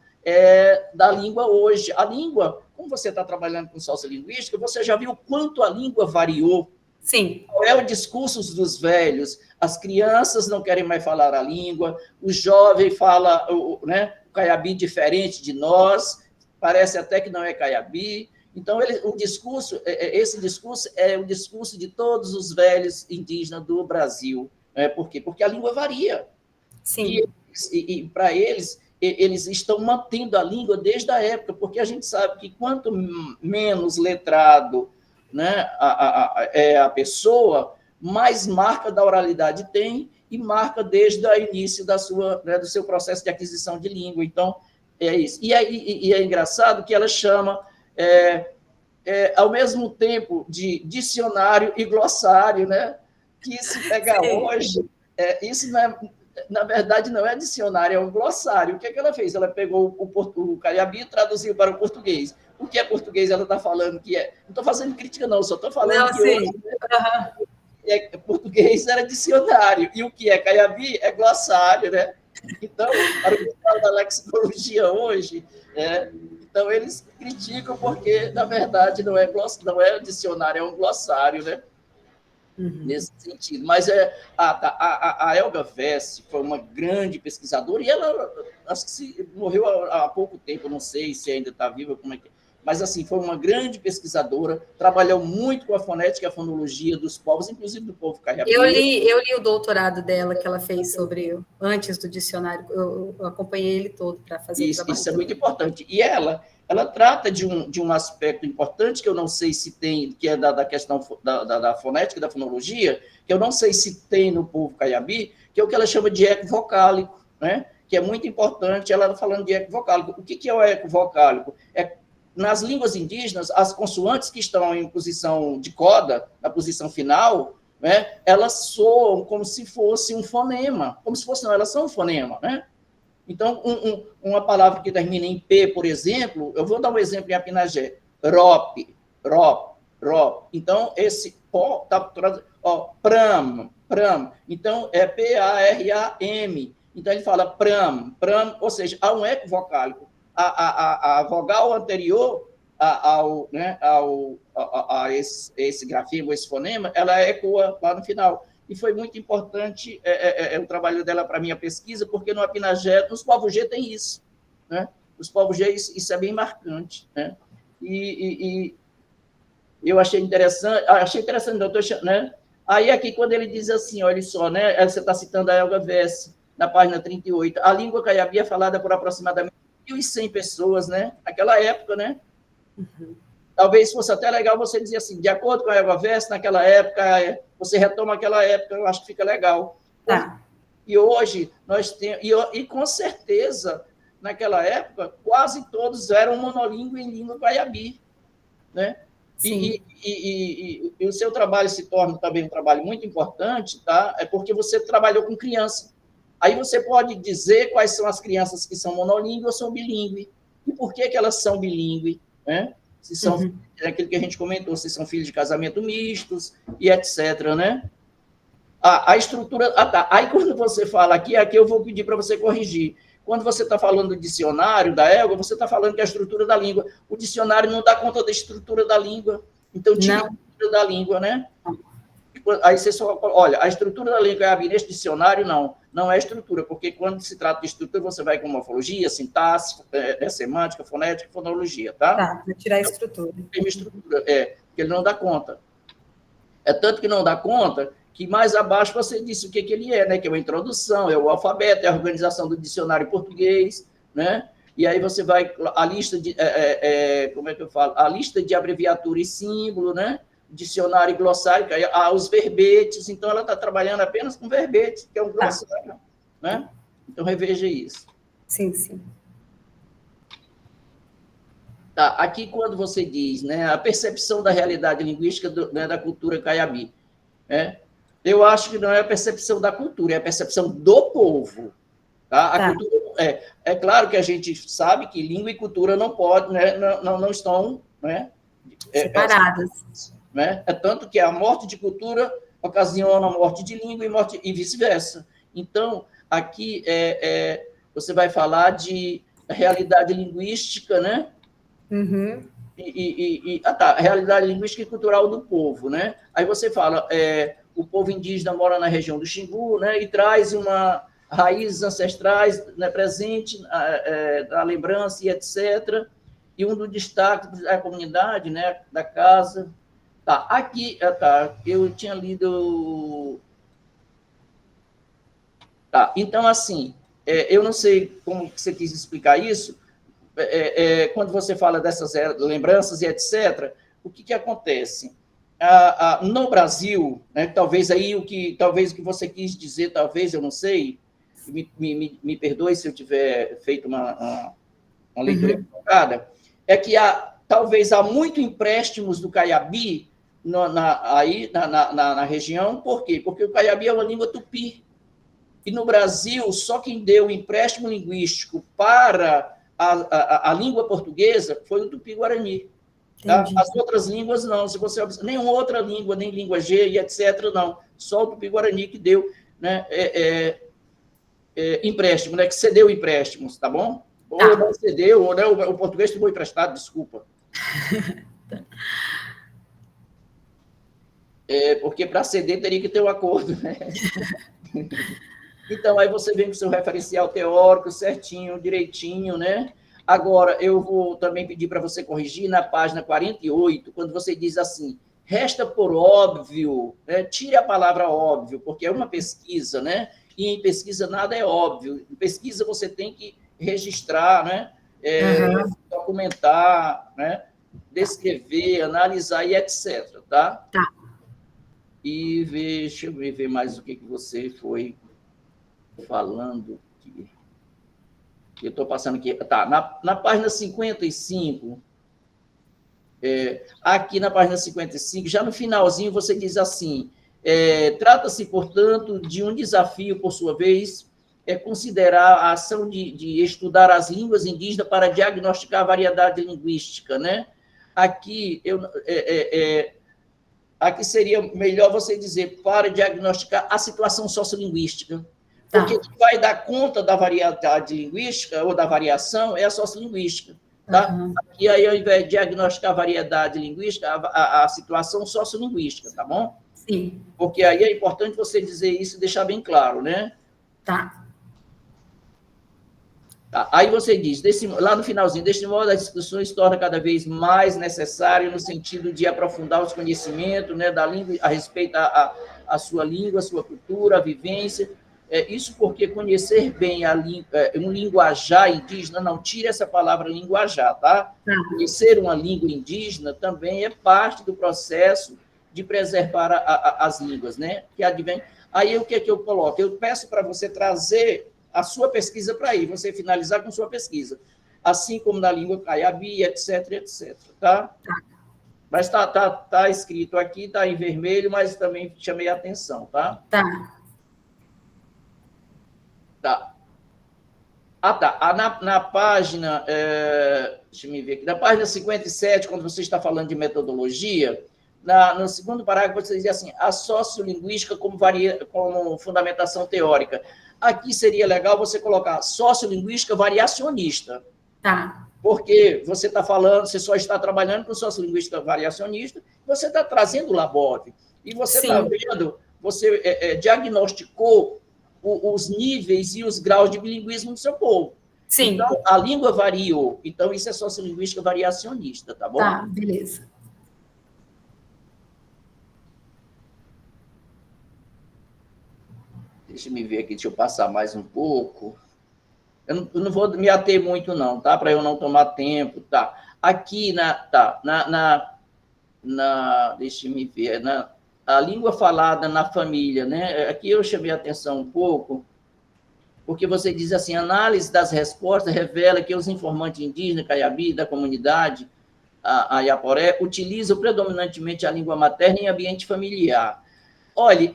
da língua hoje. A língua, como você está trabalhando com sociolinguística, você já viu quanto a língua variou? Sim. Qual é o discurso dos velhos? As crianças não querem mais falar a língua, o jovem fala, né, o caiabi diferente de nós, parece até que não é caiabi. Então, esse discurso é o discurso de todos os velhos indígenas do Brasil. Por quê? Porque a língua varia. Sim. E para eles estão mantendo a língua desde a época, porque a gente sabe que quanto menos letrado, né, é a pessoa, mais marca da oralidade tem e marca desde o início do seu processo de aquisição de língua. Então, é isso. E é engraçado que ela chama, ao mesmo tempo, de dicionário e glossário, né? Que se pegar hoje, isso não é, na verdade, não é dicionário, é um glossário. O que ela fez? Ela pegou o caiabi e traduziu para o português. O que é português ela está falando que é? Não estou fazendo crítica, não, só estou falando que hoje, português era dicionário, e o que é caiabi é glossário, né? Então, para o pessoal da lexicologia hoje, então eles criticam porque, na verdade, não é dicionário, é um glossário, né? Uhum. Nesse sentido. Mas a Helga Vesse foi uma grande pesquisadora, e ela, acho que morreu há pouco tempo, não sei se ainda está viva, como é que... Mas, assim, foi uma grande pesquisadora, trabalhou muito com a fonética e a fonologia dos povos, inclusive do povo caiabi. Eu li o doutorado dela, que ela fez antes do dicionário, eu acompanhei ele todo para fazer o trabalho. Isso é muito importante. E ela trata de um aspecto importante, que eu não sei se tem, que é da questão da fonética e da fonologia, que eu não sei se tem no povo caiabi, que é o que ela chama de eco vocálico, né? Que é muito importante, ela falando de eco vocálico. O que é o eco vocálico? Nas línguas indígenas, as consoantes que estão em posição de coda, na posição final, né, elas soam como se fosse um fonema, como se fosse, não, elas são um fonema, né? Então, uma palavra que termina em P, por exemplo, eu vou dar um exemplo em Apinagé, rop. Então, esse pó está traduzido, pram. Então, é P-A-R-A-M. Então, ele fala pram, ou seja, há um eco vocálico. A vogal anterior a esse grafismo, esse fonema, ela ecoa lá no final. E foi muito importante o trabalho dela para a minha pesquisa, porque no Apinagé, nos povos G tem isso. Né? Os povos G, isso é bem marcante. Né? E eu achei interessante, doutor, né? Aí aqui, quando ele diz assim, olha só, né? Você está citando a Helga Vesse, na página 38, a língua caiabi é falada por aproximadamente 1.100 pessoas, né? Naquela época, né? Uhum. Talvez fosse até legal você dizer assim, de acordo com a Helga Vesse, naquela época, você retoma aquela época, eu acho que fica legal. Tá. E hoje, nós temos... E com certeza, naquela época, quase todos eram monolíngue em língua caiabi, né? Sim. E o seu trabalho se torna também um trabalho muito importante, tá? É porque você trabalhou com criança. Aí você pode dizer quais são as crianças que são monolíngue ou são bilíngue. E por que elas são bilíngue, né? Se são aquilo que a gente comentou, se são filhos de casamento mistos e etc, né? A estrutura... tá. Aí, quando você fala aqui eu vou pedir para você corrigir. Quando você está falando do dicionário da Helga, você está falando que é a estrutura da língua. O dicionário não dá conta da estrutura da língua. Então, tira a estrutura da língua, né? aí você só, olha, a estrutura da língua caiabi neste dicionário, não é estrutura, porque quando se trata de estrutura, você vai com morfologia, sintaxe, semântica, fonética, fonologia, tá? Tá, para tirar a estrutura. Tem uma estrutura, porque ele não dá conta. É tanto que não dá conta que mais abaixo você disse o que ele é, né? Que é uma introdução, é o alfabeto, é a organização do dicionário português, né? E aí você vai, a lista de, como é que eu falo? A lista de abreviatura e símbolo, né? Dicionário e glossário, os verbetes, então ela está trabalhando apenas com verbetes, que é um glossário, né? Então reveja isso. Sim, sim. Tá, aqui quando você diz, né, a percepção da realidade linguística né, da cultura caiabi, né? Eu acho que não é a percepção da cultura, é a percepção do povo. Tá? A cultura, é claro que a gente sabe que língua e cultura não podem, né, não estão, né, separadas. Né? É tanto que a morte de cultura ocasiona a morte de língua e vice-versa. Então, aqui você vai falar de realidade linguística, né? Uhum. Realidade linguística e cultural do povo, né? Aí você fala, o povo indígena mora na região do Xingu, né? E traz raízes ancestrais, né, presente da lembrança e etc. E um dos destaques da comunidade, né, da casa. Tá, aqui, eu tinha lido... Tá, então, assim, eu não sei como você quis explicar isso, quando você fala dessas lembranças e etc., o que acontece? No Brasil, né, talvez o que você quis dizer, talvez, eu não sei, me perdoe se eu tiver feito uma leitura equivocada, é que talvez há muito empréstimos do caiabi na região. Por quê? Porque o caiabi é uma língua tupi. E no Brasil, só quem deu o empréstimo linguístico para a língua portuguesa foi o tupi-guarani. Tá? As outras línguas, não. Se você observar, nenhuma outra língua, nem língua G e etc., não. Só o tupi-guarani que deu, né, empréstimo, né, que cedeu empréstimos, tá bom? Ou não cedeu, ou né, o português tomou emprestado, desculpa. Porque para ceder teria que ter um acordo, né? Então, aí você vem com o seu referencial teórico certinho, direitinho, né? Agora, eu vou também pedir para você corrigir na página 48, quando você diz assim, resta por óbvio, né? Tire a palavra óbvio, porque é uma pesquisa, né? E em pesquisa nada é óbvio. Em pesquisa você tem que registrar, né? Documentar, né? Descrever, analisar e etc. Tá? Tá. E deixa eu ver mais o que você foi falando aqui. Eu estou passando aqui. Tá, na página 55, aqui na página 55, já no finalzinho você diz assim, trata-se, portanto, de um desafio, por sua vez, considerar a ação de estudar as línguas indígenas para diagnosticar a variedade linguística, né? Aqui, aqui seria melhor você dizer para diagnosticar a situação sociolinguística, porque quem vai dar conta da variedade linguística ou da variação é a sociolinguística. Tá? E aí, ao invés de diagnosticar a variedade linguística, a situação sociolinguística, tá bom? Sim. Porque aí é importante você dizer isso e deixar bem claro, né? Tá. Aí você diz, lá no finalzinho, deste modo, a discussão se torna cada vez mais necessária no sentido de aprofundar os conhecimentos, né, da língua, a respeito à sua língua, à sua cultura, à vivência. Isso porque conhecer bem um linguajar indígena, não tire essa palavra linguajar, tá? Conhecer uma língua indígena também é parte do processo de preservar as línguas, né? Que advém. Aí o que é que eu coloco? Eu peço para você trazer a sua pesquisa para aí, você finalizar com sua pesquisa, assim como na língua caiabi, etc, etc, tá? Mas tá escrito aqui, tá em vermelho, mas também chamei a atenção, tá? Tá. Na página, deixa eu me ver aqui, na página 57, quando você está falando de metodologia, no segundo parágrafo você diz assim, a sociolinguística como fundamentação teórica. Aqui seria legal você colocar sociolinguística variacionista. Tá. Porque você está falando, você só está trabalhando com sociolinguística variacionista, você está trazendo o Labov. E você está vendo, você diagnosticou os níveis e os graus de bilinguismo do seu povo. Sim. Então, a língua variou. Então, isso é sociolinguística variacionista, tá bom? Tá, beleza. Deixa eu ver aqui, deixa eu passar mais um pouco. Eu não vou me ater muito, não, tá? Para eu não tomar tempo, tá? Aqui, deixa eu me ver, a língua falada na família, né? Aqui eu chamei a atenção um pouco, porque você diz assim, análise das respostas revela que os informantes indígenas, Caiabi, da comunidade, a Iaporé, utilizam predominantemente a língua materna em ambiente familiar. Olha,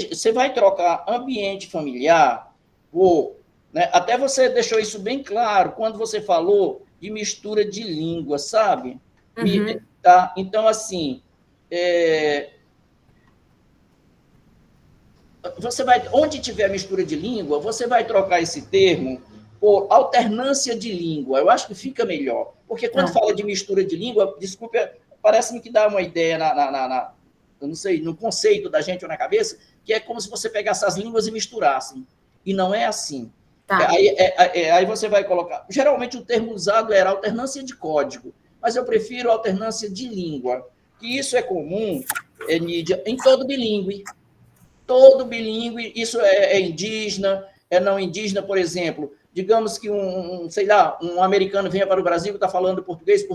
você vai trocar ambiente familiar, né? Até você deixou isso bem claro quando você falou de mistura de língua, sabe? Uhum. Tá? Então, assim, onde tiver mistura de língua, você vai trocar esse termo por alternância de língua. Eu acho que fica melhor. Porque quando fala de mistura de língua, desculpe, parece-me que dá uma ideia eu não sei, no conceito da gente ou na cabeça, que é como se você pegasse as línguas e misturasse. E não é assim. Tá. Aí você vai colocar... Geralmente o termo usado era alternância de código, mas eu prefiro alternância de língua. E isso é comum, Nídia, em todo bilíngue. Todo bilíngue, isso é indígena, é não indígena, por exemplo. Digamos que um americano venha para o Brasil e está falando português,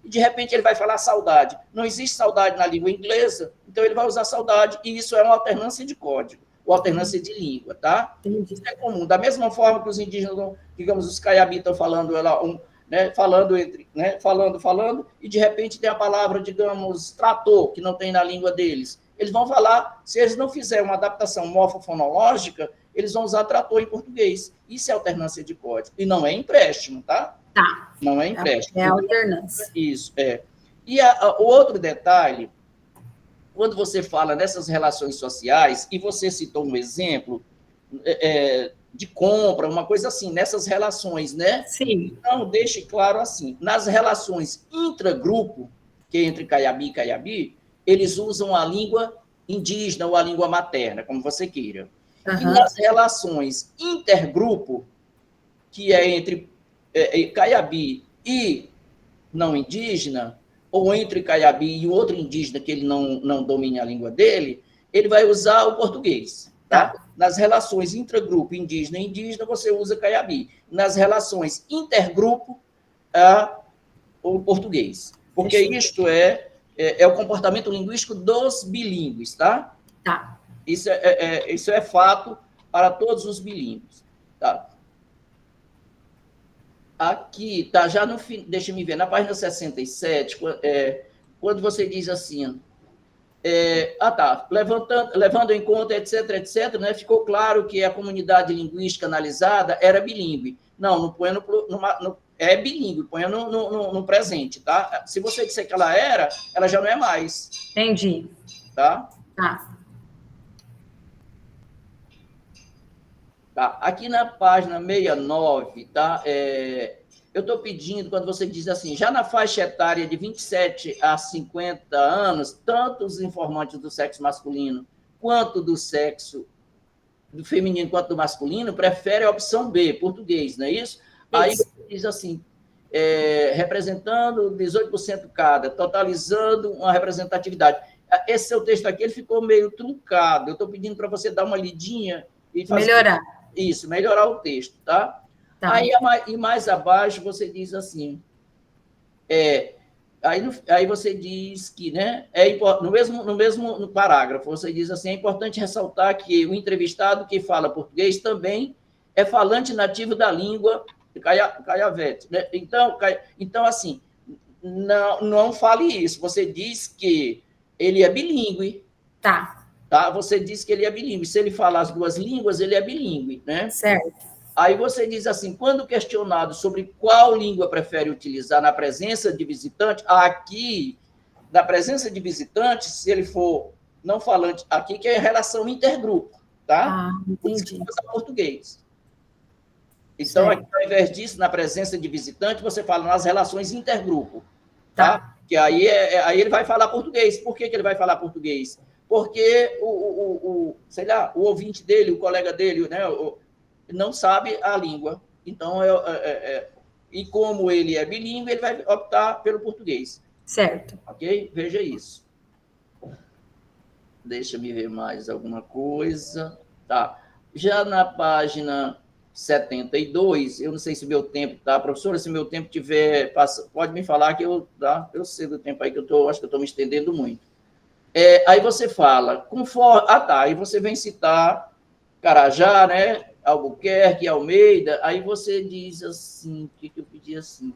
e de repente ele vai falar saudade. Não existe saudade na língua inglesa, então ele vai usar saudade, e isso é uma alternância de código, ou alternância de língua, tá? Entendi. Isso é comum. Da mesma forma que os indígenas, digamos, os Caiabi estão falando, né, falando, e de repente tem a palavra, digamos, trator, que não tem na língua deles. Eles vão falar, se eles não fizerem uma adaptação morfofonológica, eles vão usar trator em português. Isso é alternância de código. E não é empréstimo, tá? Tá. Não é empréstimo. É alternância. Isso, é. E o outro detalhe, quando você fala nessas relações sociais, e você citou um exemplo de compra, uma coisa assim, nessas relações, né? Sim. Então, deixe claro assim, nas relações intragrupo, que é entre Caiabi e Caiabi, eles usam a língua indígena ou a língua materna, como você queira. E nas relações intergrupo, que é entre Caiabi e não indígena, ou entre Caiabi e outro indígena que ele não domine a língua dele, ele vai usar o português. Tá? Nas relações intragrupo indígena e indígena, você usa Caiabi. Nas relações intergrupo, o português. Porque isto é o comportamento linguístico dos bilíngues, tá? Tá. Isso é fato para todos os bilíngues, tá? Aqui, tá, já no fim, deixa eu ver, na página 67, quando você diz assim, levando em conta, etc., né, ficou claro que a comunidade linguística analisada era bilíngue. Não põe é bilíngue, põe no presente, tá? Se você disser que ela já não é mais. Entendi. Tá? Tá. Tá. Aqui na página 69, tá? Eu estou pedindo, quando você diz assim, já na faixa etária de 27 a 50 anos, tanto os informantes do sexo masculino quanto do sexo do feminino quanto do masculino preferem a opção B, português, não é isso? Aí diz assim, representando 18% cada, totalizando uma representatividade. Esse seu texto aqui ele ficou meio truncado. Eu estou pedindo para você dar uma lidinha e fazer... Melhorar. Isso, melhorar o texto, tá? Tá. Aí mais abaixo você diz assim, aí você diz que, né, no mesmo parágrafo, você diz assim, é importante ressaltar que o entrevistado que fala português também é falante nativo da língua caiavete, né? Então, assim, não fale isso, você diz que ele é bilíngue. Tá. Você diz que ele é bilíngue, se ele falar as duas línguas, ele é bilíngue, né? Certo. Aí você diz assim, quando questionado sobre qual língua prefere utilizar na presença de visitante, aqui, na presença de visitante, se ele for não falante, aqui que é relação intergrupo, tá? Entendi. Usa português. Então, aqui, ao invés disso, na presença de visitante, você fala nas relações intergrupo, tá? Que aí ele vai falar português. Por que ele vai falar português? Porque sei lá, o ouvinte dele, o colega dele, né, não sabe a língua. Então, e como ele é bilíngue, ele vai optar pelo português. Certo. Ok? Veja isso. Deixa eu ver mais alguma coisa. Tá. Já na página 72, eu não sei se o meu tempo tá, professora, se o meu tempo tiver, pode me falar que eu sei do tempo aí que acho que eu estou me estendendo muito. Aí você fala, conforme, aí você vem citar Carajá, né, Albuquerque, Almeida, aí você diz assim, o que eu pedi assim?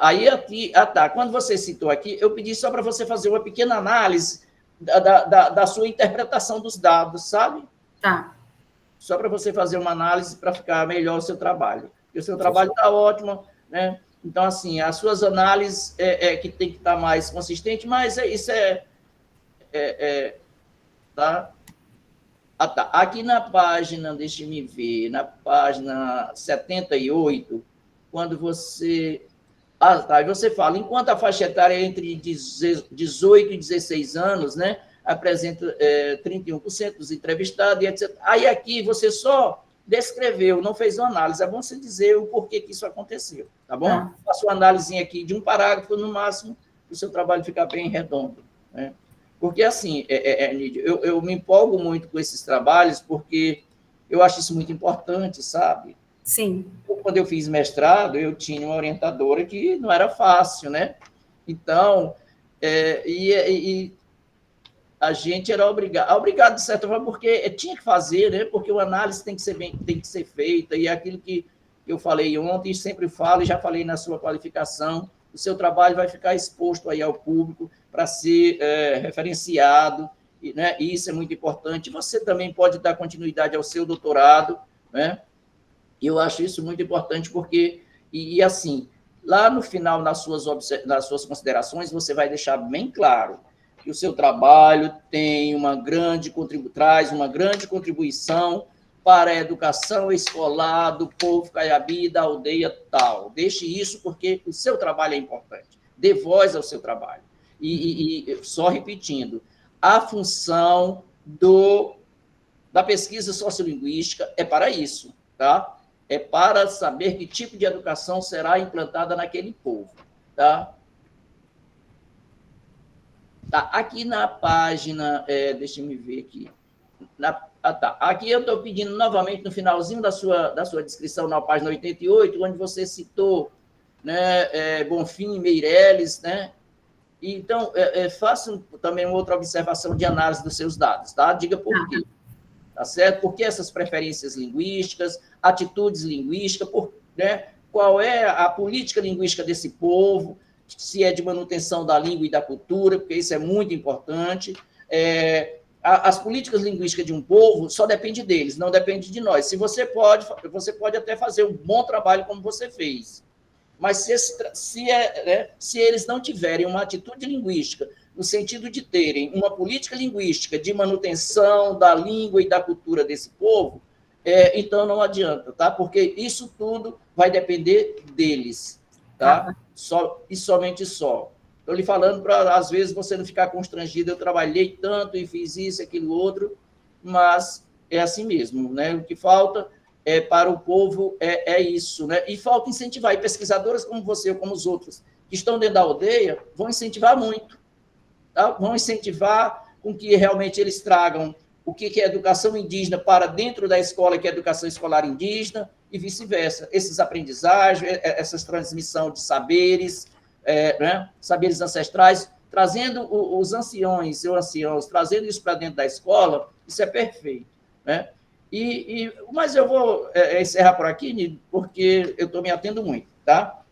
Aí aqui, quando você citou aqui, eu pedi só para você fazer uma pequena análise da sua interpretação dos dados, sabe? Tá. Só para você fazer uma análise para ficar melhor o seu trabalho. Porque o seu trabalho está ótimo, né? Então, assim, as suas análises que tem que estar mais consistente, mas isso tá? Tá. Aqui na página, deixe-me ver, na página 78, quando você... tá, e você fala, enquanto a faixa etária é entre 18 e 16 anos, né, apresenta 31% dos entrevistados, e etc. Aí aqui você só descreveu, não fez uma análise. É bom você dizer o porquê que isso aconteceu, tá bom? Tá. Faça uma análise aqui de um parágrafo, no máximo, para o seu trabalho ficar bem redondo, né? Porque, assim, Nídia, eu me empolgo muito com esses trabalhos, porque eu acho isso muito importante, sabe? Sim. Quando eu fiz mestrado, eu tinha uma orientadora que não era fácil, né? Então, a gente era obrigado de certa forma, porque tinha que fazer, né? Porque a análise tem que ser feita, e aquilo que eu falei ontem, sempre falo, e já falei na sua qualificação, o seu trabalho vai ficar exposto aí ao público para ser referenciado, né? E isso é muito importante. Você também pode dar continuidade ao seu doutorado, né? E eu acho isso muito importante porque, assim, lá no final, nas suas considerações, você vai deixar bem claro que o seu trabalho traz uma grande contribuição para a educação escolar do povo caiabi, da aldeia tal. Deixe isso porque o seu trabalho é importante. Dê voz ao seu trabalho. E só repetindo, a função da pesquisa sociolinguística é para isso, tá? É para saber que tipo de educação será implantada naquele povo, tá? Tá, aqui na página, deixa eu me ver aqui. Tá. Aqui eu estou pedindo novamente, no finalzinho da sua descrição, na página 88, onde você citou, né, Bonfim e Meirelles, né? Então, faça também uma outra observação de análise dos seus dados, tá? Diga por quê. Tá certo? Por que essas preferências linguísticas, atitudes linguísticas, né? Qual é a política linguística desse povo, se é de manutenção da língua e da cultura, porque isso é muito importante. As políticas linguísticas de um povo só depende deles, não depende de nós. Você pode até fazer um bom trabalho como você fez, mas se eles não tiverem uma atitude linguística no sentido de terem uma política linguística de manutenção da língua e da cultura desse povo, então não adianta, tá? Porque isso tudo vai depender deles, tá? E somente só. Estou lhe falando para, às vezes, você não ficar constrangido. Eu trabalhei tanto e fiz isso, aquilo, outro, mas é assim mesmo, né? O que falta para o povo isso, né? E falta incentivar. E pesquisadores como você ou como os outros que estão dentro da aldeia vão incentivar muito, tá? Vão incentivar com que realmente eles tragam o que é educação indígena para dentro da escola, que é educação escolar indígena, e vice-versa. Esses aprendizagens, essas transmissão de saberes, né? Saberes ancestrais, trazendo os anciões, trazendo isso para dentro da escola, isso é perfeito, né? Mas eu vou encerrar por aqui, porque eu estou me atendo muito, tá?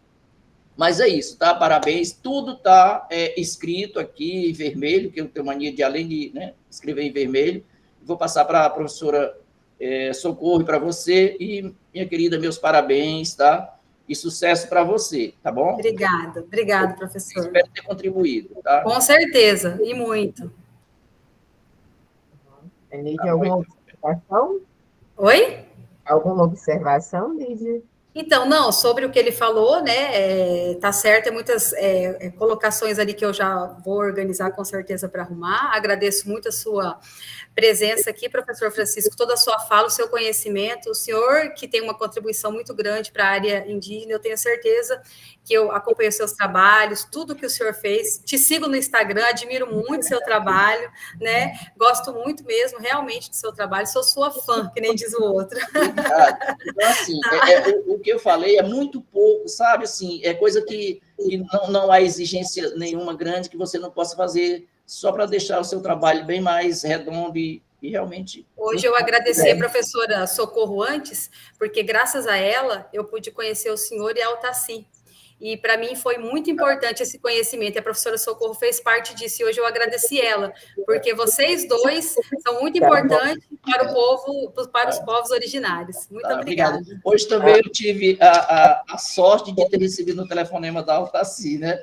Mas é isso, tá? Parabéns. Tudo está escrito aqui em vermelho, que eu tenho mania de, além de, né, escrever em vermelho. Vou passar para a professora Socorro, para você. E, minha querida, meus parabéns, tá? E sucesso para você, tá bom? Obrigado, professor. Espero ter contribuído, tá? Com certeza, e muito. Lídia, alguma observação? Oi? Alguma observação, Lídia? Então, não, sobre o que ele falou, né, tá certo, tem muitas colocações ali que eu já vou organizar com certeza para arrumar. Agradeço muito a sua presença aqui, professor Francisco, toda a sua fala, o seu conhecimento, o senhor que tem uma contribuição muito grande para a área indígena, eu tenho certeza que eu acompanho seus trabalhos, tudo que o senhor fez, te sigo no Instagram, admiro muito seu trabalho, né, gosto muito mesmo, realmente, do seu trabalho, sou sua fã, que nem diz o outro. Obrigado. Então, assim, o que eu falei é muito pouco, sabe, assim, é coisa que não há exigência nenhuma grande que você não possa fazer, só para deixar o seu trabalho bem mais redondo e realmente... Hoje eu agradeci a professora Socorro antes, porque graças a ela eu pude conhecer o senhor e a Altaci. E para mim foi muito importante esse conhecimento. E a professora Socorro fez parte disso. E hoje eu agradeci ela, porque vocês dois são muito importantes para o povo, para os povos originários. Muito obrigada. Obrigado. Hoje também eu tive a sorte de ter recebido um telefonema da Altaci, né?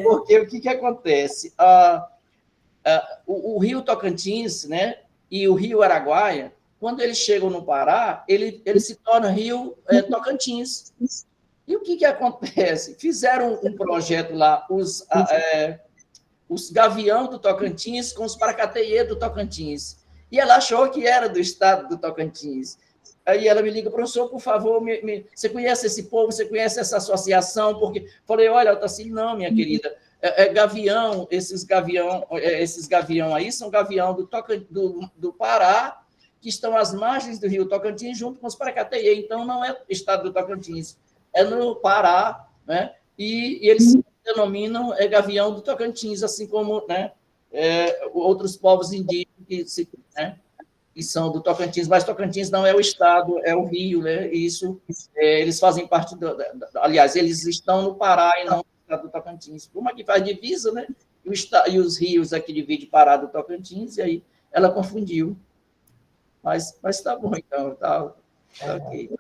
Porque o que acontece? O Rio Tocantins, né? E o Rio Araguaia, quando eles chegam no Pará, ele se torna Rio Tocantins. E o que acontece? Fizeram um projeto lá, os Gavião do Tocantins com os Paracateiê do Tocantins. E ela achou que era do estado do Tocantins. Aí ela me liga, professor, por favor, você conhece esse povo, você conhece essa associação? Porque falei, olha, ela está assim, não, minha querida, gavião, esses gavião aí são gavião do Pará, que estão às margens do rio Tocantins, junto com os Paracateiê. Então, não é estado do Tocantins, é no Pará, né? E eles se denominam gavião do Tocantins, assim como, né, outros povos indígenas que são do Tocantins, mas Tocantins não é o estado, é o rio, né? E isso, eles fazem parte aliás, eles estão no Pará e não no estado do Tocantins. Uma que faz divisa, né? E os rios aqui dividem Pará do Tocantins, e aí ela confundiu. Mas tá bom, então, tá ok.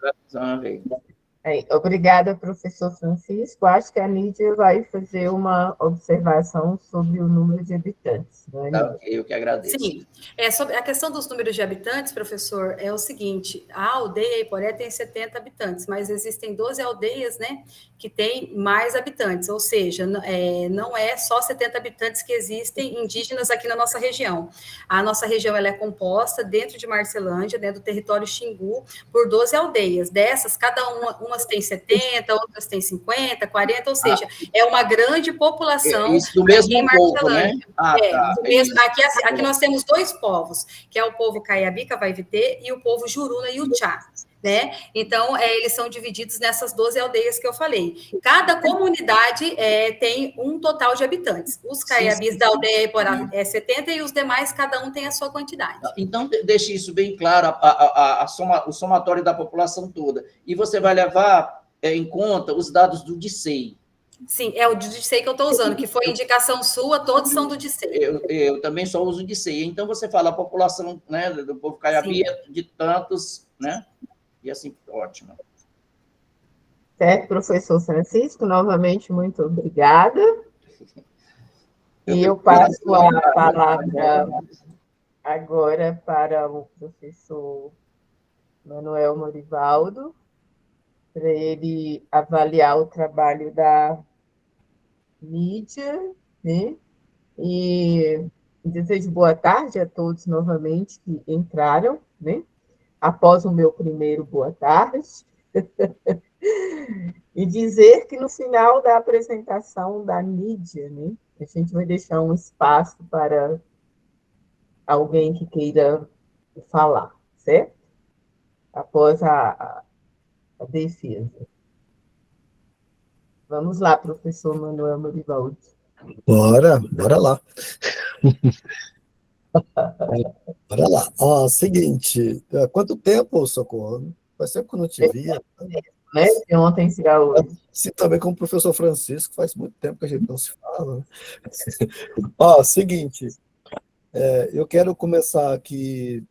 Obrigada, professor Francisco. Acho que a Nídia vai fazer uma observação sobre o número de habitantes. Não é, Tá, eu que agradeço. Sim. Sobre a questão dos números de habitantes, professor, é o seguinte, a aldeia Iporé tem 70 habitantes, mas existem 12 aldeias, né, que têm mais habitantes, ou seja, não é só 70 habitantes que existem indígenas aqui na nossa região. A nossa região ela é composta, dentro de Marcelândia, dentro do território Xingu, por 12 aldeias. Dessas, cada umas tem 70, outras tem 50, 40, ou seja, é uma grande população. Isso do mesmo povo, né? Tá. Aqui nós temos dois povos, que é o povo Caiabi, Cavaivitê, e o povo Juruna e Uchá, né? Então, eles são divididos nessas 12 aldeias que eu falei. Cada comunidade tem um total de habitantes. Os Caiabis da aldeia Iporá 70 e os demais, cada um tem a sua quantidade. Então, deixe isso bem claro, o somatório da população toda. E você vai levar em conta os dados do DICEI. Sim, é o DICEI que eu estou usando, que foi indicação sua, todos são do DICEI. Eu também só uso o DICEI. Então, você fala a população, né, do povo Caiabi de tantos, né? E assim, ótimo. Certo, professor Francisco, novamente, muito obrigada. E eu passo a palavra agora para o professor Manuel Morivaldo, para ele avaliar o trabalho da mídia, né? E desejo boa tarde a todos novamente que entraram, né? Após o meu primeiro boa tarde. E dizer que no final da apresentação da mídia, né, a gente vai deixar um espaço para alguém que queira falar, certo? Após a defesa. Vamos lá, professor Manuel Morivaldi. Bora lá. Bora lá. Seguinte, quanto tempo, Socorro? Faz tempo que eu não te via. Né? De ontem será hoje. Assim também como o professor Francisco, faz muito tempo que a gente não se fala. Né? Seguinte, eu quero começar aqui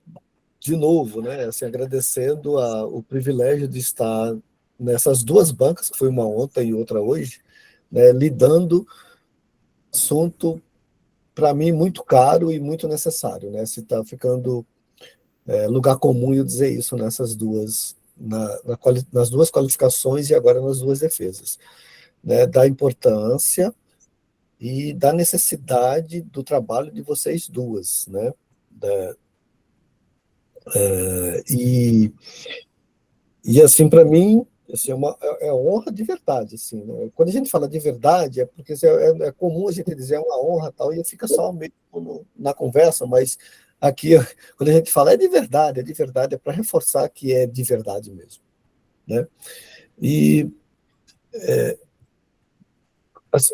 de novo, né, assim, agradecendo o privilégio de estar nessas duas bancas, que foi uma ontem e outra hoje, né, lidando assunto, para mim, muito caro e muito necessário, né? Se está ficando lugar comum eu dizer isso nas duas qualificações e agora nas duas defesas, né, da importância e da necessidade do trabalho de vocês duas, né, e assim, para mim, assim, é honra de verdade, assim, né? Quando a gente fala de verdade, é porque é comum a gente dizer é uma honra tal, e fica só meio na conversa, mas aqui, quando a gente fala é de verdade, é para reforçar que é de verdade mesmo, né? E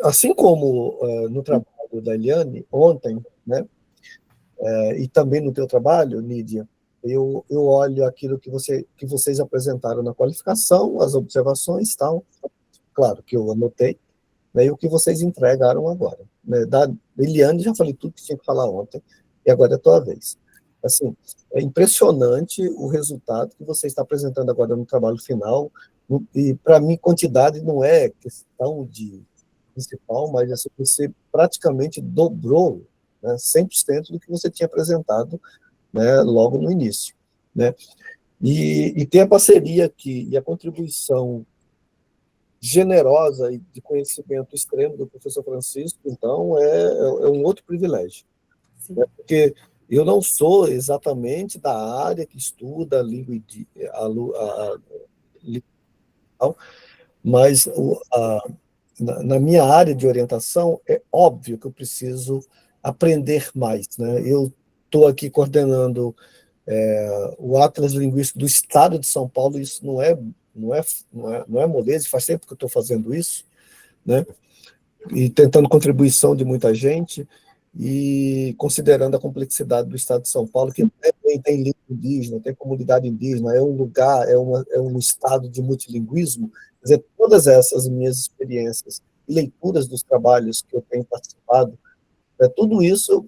assim como no trabalho da Eliane, ontem, né, e também no teu trabalho, Nídia, eu olho aquilo que vocês apresentaram na qualificação, as observações, tal, claro que eu anotei, né, e o que vocês entregaram agora. Né, da Eliane, já falei tudo que tinha que falar ontem, e agora é a tua vez. Assim, é impressionante o resultado que você está apresentando agora no trabalho final, e para mim, quantidade não é questão de principal, mas assim, você praticamente dobrou, né, 100% do que você tinha apresentado, né, logo no início, né? E tem a parceria aqui e a contribuição generosa e de conhecimento extremo do professor Francisco, então é um outro privilégio, né? Porque eu não sou exatamente da área que estuda a língua mas na minha área de orientação é óbvio que eu preciso aprender mais, né? Eu estou aqui coordenando o Atlas Linguístico do Estado de São Paulo, isso não é moleza, faz tempo que eu estou fazendo isso, né? E tentando contribuição de muita gente, e considerando a complexidade do Estado de São Paulo, que também tem língua indígena, tem comunidade indígena, é um lugar, é um estado de multilinguismo. Quer dizer, todas essas minhas experiências e leituras dos trabalhos que eu tenho participado, tudo isso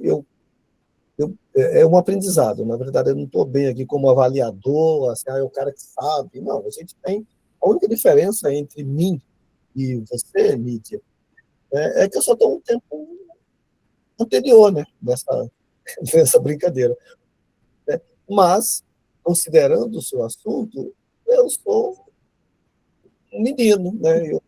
é um aprendizado. Na verdade, eu não estou bem aqui como avaliador, assim, é o cara que sabe. Não, a gente tem. A única diferença entre mim e você, Nídia, é que eu só estou um tempo anterior, né, nessa brincadeira. Né? Mas, considerando o seu assunto, eu sou um menino, né? Eu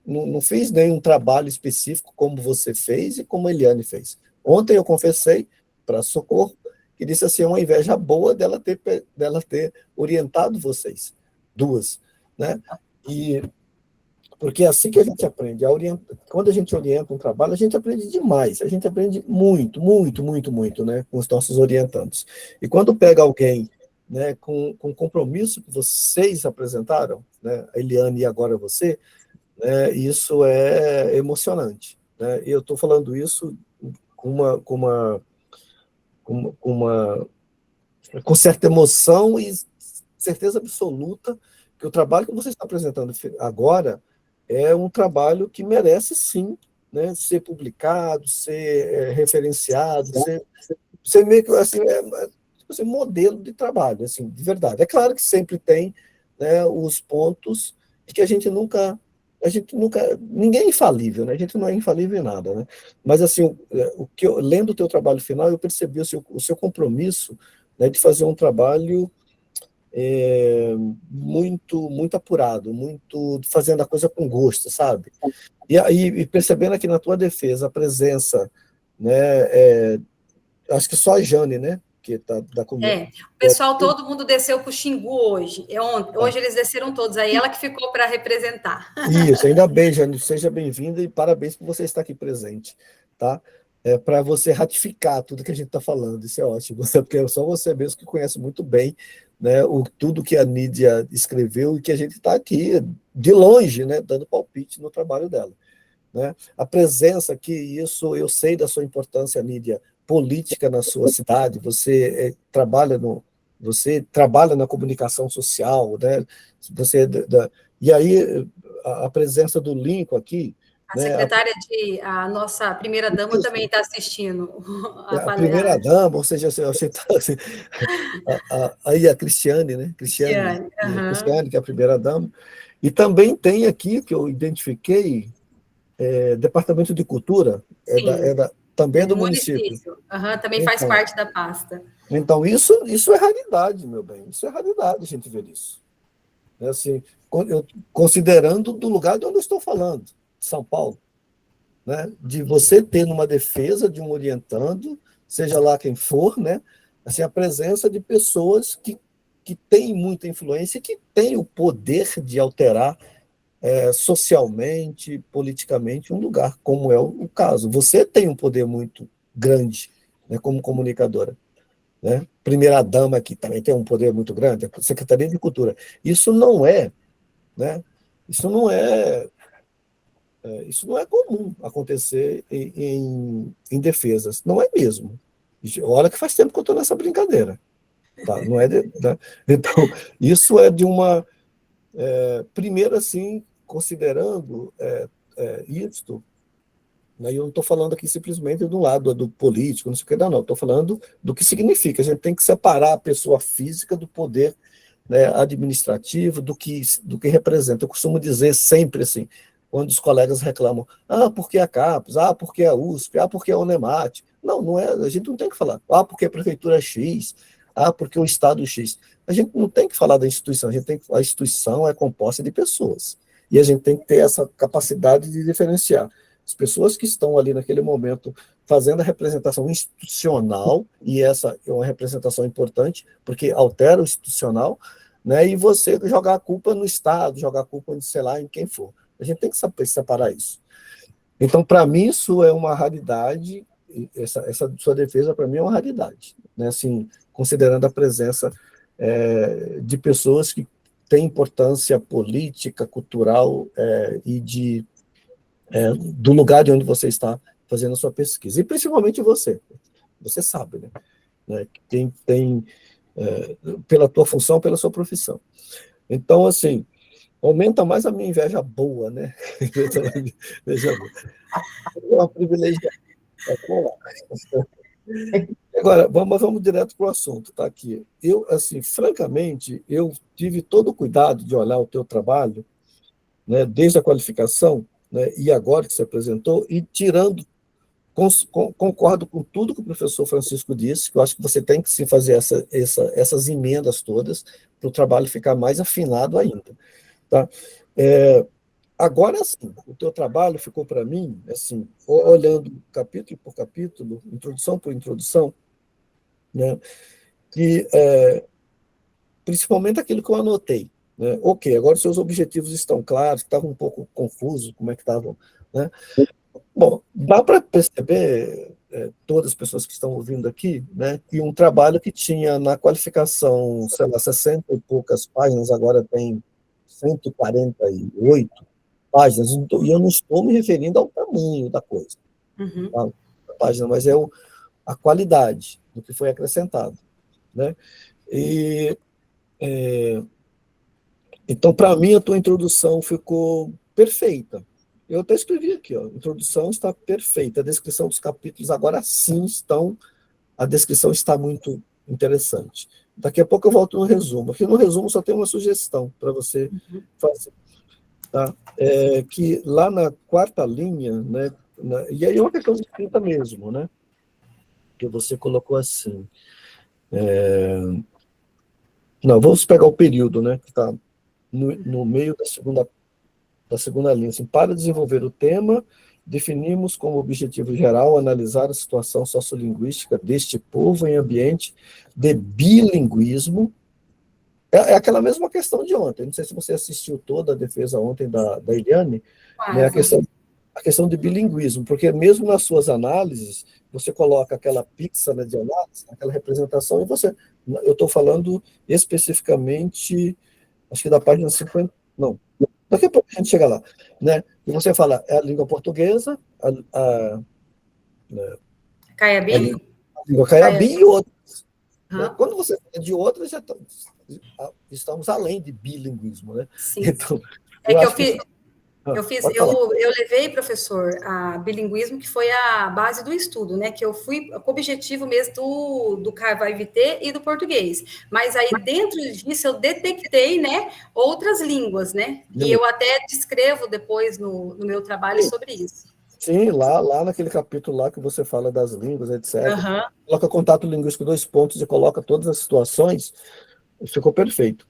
não fiz nenhum trabalho específico como você fez e como a Eliane fez. Ontem eu confessei para Socorro que disse assim, uma inveja boa dela ter orientado vocês, duas, né? E porque é assim que a gente aprende. Quando a gente orienta um trabalho, a gente aprende demais. A gente aprende muito, muito, muito, muito, né, com os nossos orientandos. E quando pega alguém, né, com o compromisso que vocês apresentaram, né, a Eliane e agora você, né, isso é emocionante. Né? E eu estou falando isso com certa emoção e certeza absoluta que o trabalho que você está apresentando agora é um trabalho que merece, sim, né, ser publicado, ser referenciado, ser meio que assim, assim, modelo de trabalho, assim, de verdade. É claro que sempre tem, né, os pontos que a gente nunca, ninguém é infalível, né? A gente não é infalível em nada, né? Mas assim, lendo o teu trabalho final, eu percebi o seu compromisso, né, de fazer um trabalho muito, muito apurado, muito fazendo a coisa com gosto, sabe? E aí, percebendo aqui na tua defesa a presença, né, acho que só a Jane, né, que tá da comunidade. O pessoal, todo mundo desceu para o Xingu hoje. Hoje eles desceram todos, aí ela que ficou para representar. Isso, ainda bem, Jane, seja bem-vinda e parabéns por você estar aqui presente, tá? Para você ratificar tudo que a gente está falando, isso é ótimo, porque é só você mesmo que conhece muito bem, né, tudo que a Nídia escreveu e que a gente está aqui, de longe, né, dando palpite no trabalho dela. Né? A presença aqui, isso eu sei da sua importância, Nídia, política na sua cidade, você trabalha na comunicação social, né? E aí a presença do Lincoln aqui, A né? secretária a nossa primeira-dama também está assistindo. A primeira-dama, ou seja, eu achei assim, aí a Cristiane, né? Cristiane, Cristiane, que é a primeira-dama. E também tem aqui, que eu identifiquei, Departamento de Cultura, também é do município. Também faz parte da pasta. Então, isso é raridade, meu bem. Isso é raridade a gente ver isso. Assim, considerando do lugar de onde eu estou falando, São Paulo, né? De você ter numa defesa de um orientando, seja lá quem for, né? Assim, a presença de pessoas que têm muita influência e que têm o poder de alterar socialmente, politicamente, um lugar, como é o caso. Você tem um poder muito grande, né, como comunicadora. Né? Primeira-dama aqui também tem um poder muito grande, a Secretaria de Cultura. Isso não é, né? Isso não é, isso não é comum acontecer em defesas. Não é mesmo. Olha que faz tempo que eu estou nessa brincadeira. Tá? Não é né? Então, isso é de uma... primeiro, assim, considerando isto, né, eu não estou falando aqui simplesmente do lado do político, não sei o que, não. Estou falando do que significa. A gente tem que separar a pessoa física do poder, né, administrativo, do que representa. Eu costumo dizer sempre assim, quando os colegas reclamam, porque a CAPES, porque a USP, porque a UNEMAT. Não, não é, a gente não tem que falar, porque a prefeitura X, porque o Estado X. A gente não tem que falar da instituição, a instituição é composta de pessoas. E a gente tem que ter essa capacidade de diferenciar as pessoas que estão ali naquele momento fazendo a representação institucional, e essa é uma representação importante, porque altera o institucional, né, e você jogar a culpa no Estado, jogar a culpa, sei lá, em quem for. A gente tem que saber separar isso. Então, para mim, isso é uma raridade, essa sua defesa, para mim, é uma raridade, né, assim, considerando a presença de pessoas que têm importância política, cultural e do lugar de onde você está fazendo a sua pesquisa. E principalmente você sabe, né? Quem tem, pela tua função, pela sua profissão. Então, assim, aumenta mais a minha inveja boa, né? Veja, é uma privilegiada. Agora, vamos direto para o assunto, tá aqui. Eu, assim, francamente, eu tive todo o cuidado de olhar o teu trabalho, né, desde a qualificação, né, e agora que se apresentou, e tirando, concordo com tudo que o professor Francisco disse, que eu acho que você tem que se fazer essas emendas todas para o trabalho ficar mais afinado ainda. Tá? Agora, sim, o teu trabalho ficou para mim, assim, olhando capítulo por capítulo, introdução por introdução, né, que principalmente aquilo que eu anotei. Né? Ok, agora os seus objetivos estão claros, estavam um pouco confusos, como é que estavam. Né? Bom, dá para perceber, todas as pessoas que estão ouvindo aqui, né, que um trabalho que tinha na qualificação, sei lá, 60 e poucas páginas, agora tem 148 páginas, e eu não estou me referindo ao tamanho da coisa, tá? Da página, mas a qualidade do que foi acrescentado. Né? E então, para mim, a tua introdução ficou perfeita. Eu até escrevi aqui, ó, a introdução está perfeita, a descrição dos capítulos agora sim a descrição está muito interessante. Daqui a pouco eu volto no resumo. Aqui no resumo só tem uma sugestão para você fazer. Tá? Que lá na quarta linha, né, e aí é uma questão de escrita mesmo, né, que você colocou assim. Não, vamos pegar o período, né, que está no meio da segunda linha. Assim, para desenvolver o tema, definimos como objetivo geral analisar a situação sociolinguística deste povo em ambiente de bilinguismo. É aquela mesma questão de ontem. Não sei se você assistiu toda a defesa ontem da Eliane, né, a questão de bilinguismo, porque mesmo nas suas análises, você coloca aquela pizza, né, de análise, aquela representação, e eu estou falando especificamente, acho que da página 50, não, daqui a pouco a gente chega lá, né? E você fala, é a língua portuguesa, a Caiabi? A língua Caiabi e outras. Né? Uhum. Quando você fala de outras, já estamos além de bilinguismo, né? Sim. Então, eu levei, professor, a bilinguismo, que foi a base do estudo, né? Que eu fui com o objetivo mesmo do Vai-VT e do português. Mas aí, dentro disso, eu detectei, né, outras línguas, né? E eu até descrevo depois no meu trabalho sobre isso. Sim, lá naquele capítulo lá que você fala das línguas, etc. Coloca contato linguístico 2 pontos e coloca todas as situações, ficou perfeito.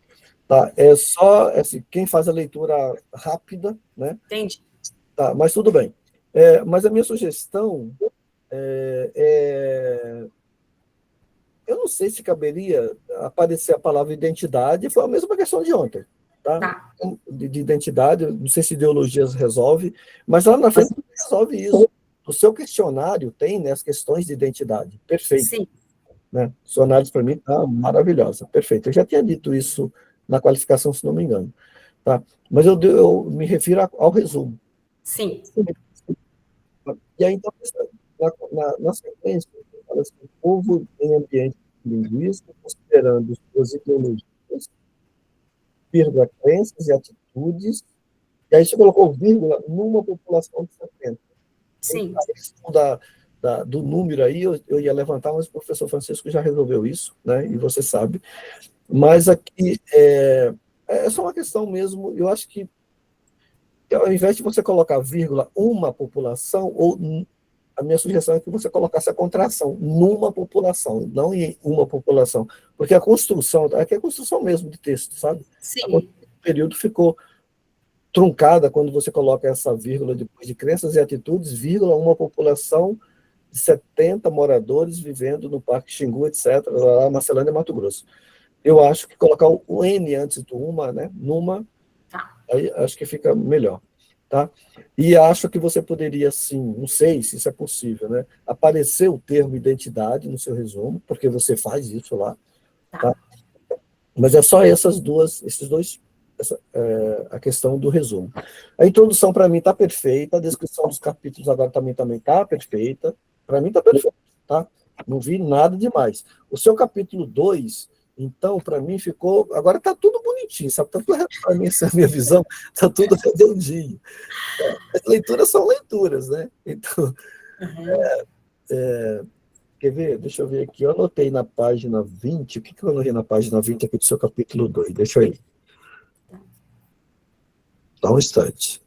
Tá? É só assim, quem faz a leitura rápida, né? Entendi. Tá, mas tudo bem. Mas a minha sugestão é, eu não sei se caberia aparecer a palavra identidade, foi a mesma questão de ontem, tá? Tá. De identidade, não sei se ideologias resolve, mas lá na frente resolve isso. O seu questionário tem, né, as questões de identidade. Perfeito. Sim. Né? Sua análise, para mim, está maravilhosa. Perfeito. Eu já tinha dito isso na qualificação, se não me engano. Tá? Mas eu me refiro ao resumo. Sim. E aí, então, na sequência, fala assim, o povo em ambiente linguístico, considerando suas ideologias, vírgula, crenças e atitudes, e aí você colocou vírgula numa população de 70. Sim. A questão do número aí, eu ia levantar, mas o professor Francisco já resolveu isso, né? E você sabe. Mas aqui é só uma questão mesmo, eu acho que ao invés de você colocar vírgula uma população, ou a minha sugestão é que você colocasse a contração numa população, não em uma população, porque a construção, aqui é a construção mesmo de texto, sabe? Sim. O período ficou truncada quando você coloca essa vírgula depois de crenças e atitudes, vírgula, uma população de 70 moradores vivendo no Parque Xingu, etc., lá na Marcelândia, Mato Grosso. Eu acho que colocar o N antes do uma, né? Numa, Tá. aí acho que fica melhor. Tá? E acho que você poderia, sim, não sei se isso é possível, né? Aparecer o termo identidade no seu resumo, porque você faz isso lá, tá? Mas é só esses dois, a questão do resumo. A introdução, para mim, está perfeita, a descrição dos capítulos agora também está perfeita, para mim está perfeita, tá? Não vi nada demais. O seu capítulo 2, então, para mim, ficou. Agora está tudo bonitinho, sabe? Para mim, essa é a minha visão, está tudo redondinho. As leituras são leituras, né? Então, quer ver? Deixa eu ver aqui. Eu anotei na página 20. O que eu anotei na página 20 aqui do seu capítulo 2? Deixa eu ir. Dá um instante.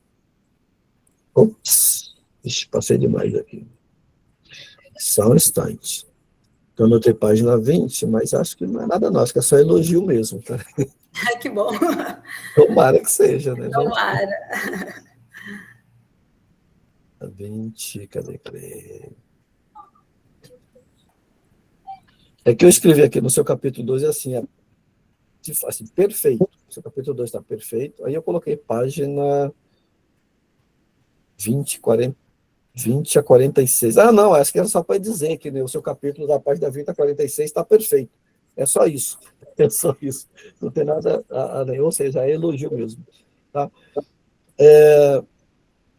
Ops. Ixi, passei demais aqui. Só um instante. Eu anotei página 20, mas acho que não é nada nosso, que é só elogio mesmo. Tá? Ai, que bom. Tomara que seja, né? Tomara. 20, cadê? É que eu escrevi aqui no seu capítulo 2 assim, perfeito. O seu capítulo 2 está perfeito. Aí eu coloquei página 20, 20 a 46. Ah, não, acho que era só para dizer que, né, o seu capítulo da página 20 a 46 está perfeito. É só isso. É só isso. Não tem nada ou seja, é elogio mesmo. Tá?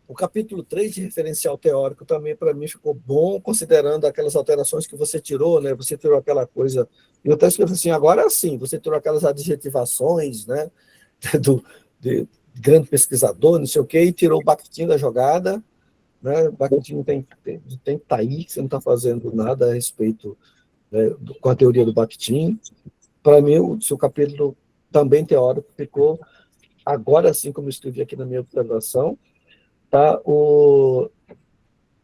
O capítulo 3 de referencial teórico também, para mim, ficou bom, considerando aquelas alterações que você tirou, né? Você tirou aquela coisa. Eu até escrevi assim, agora sim, você tirou aquelas adjetivações, né? De grande pesquisador, não sei o quê, e tirou o Bakhtin da jogada, né? Bakhtin tem que estar aí, que você não está fazendo nada a respeito, né, com a teoria do Bakhtin. Para mim, o seu capítulo também teórico ficou, agora sim, como eu escrevi aqui na minha observação, tá?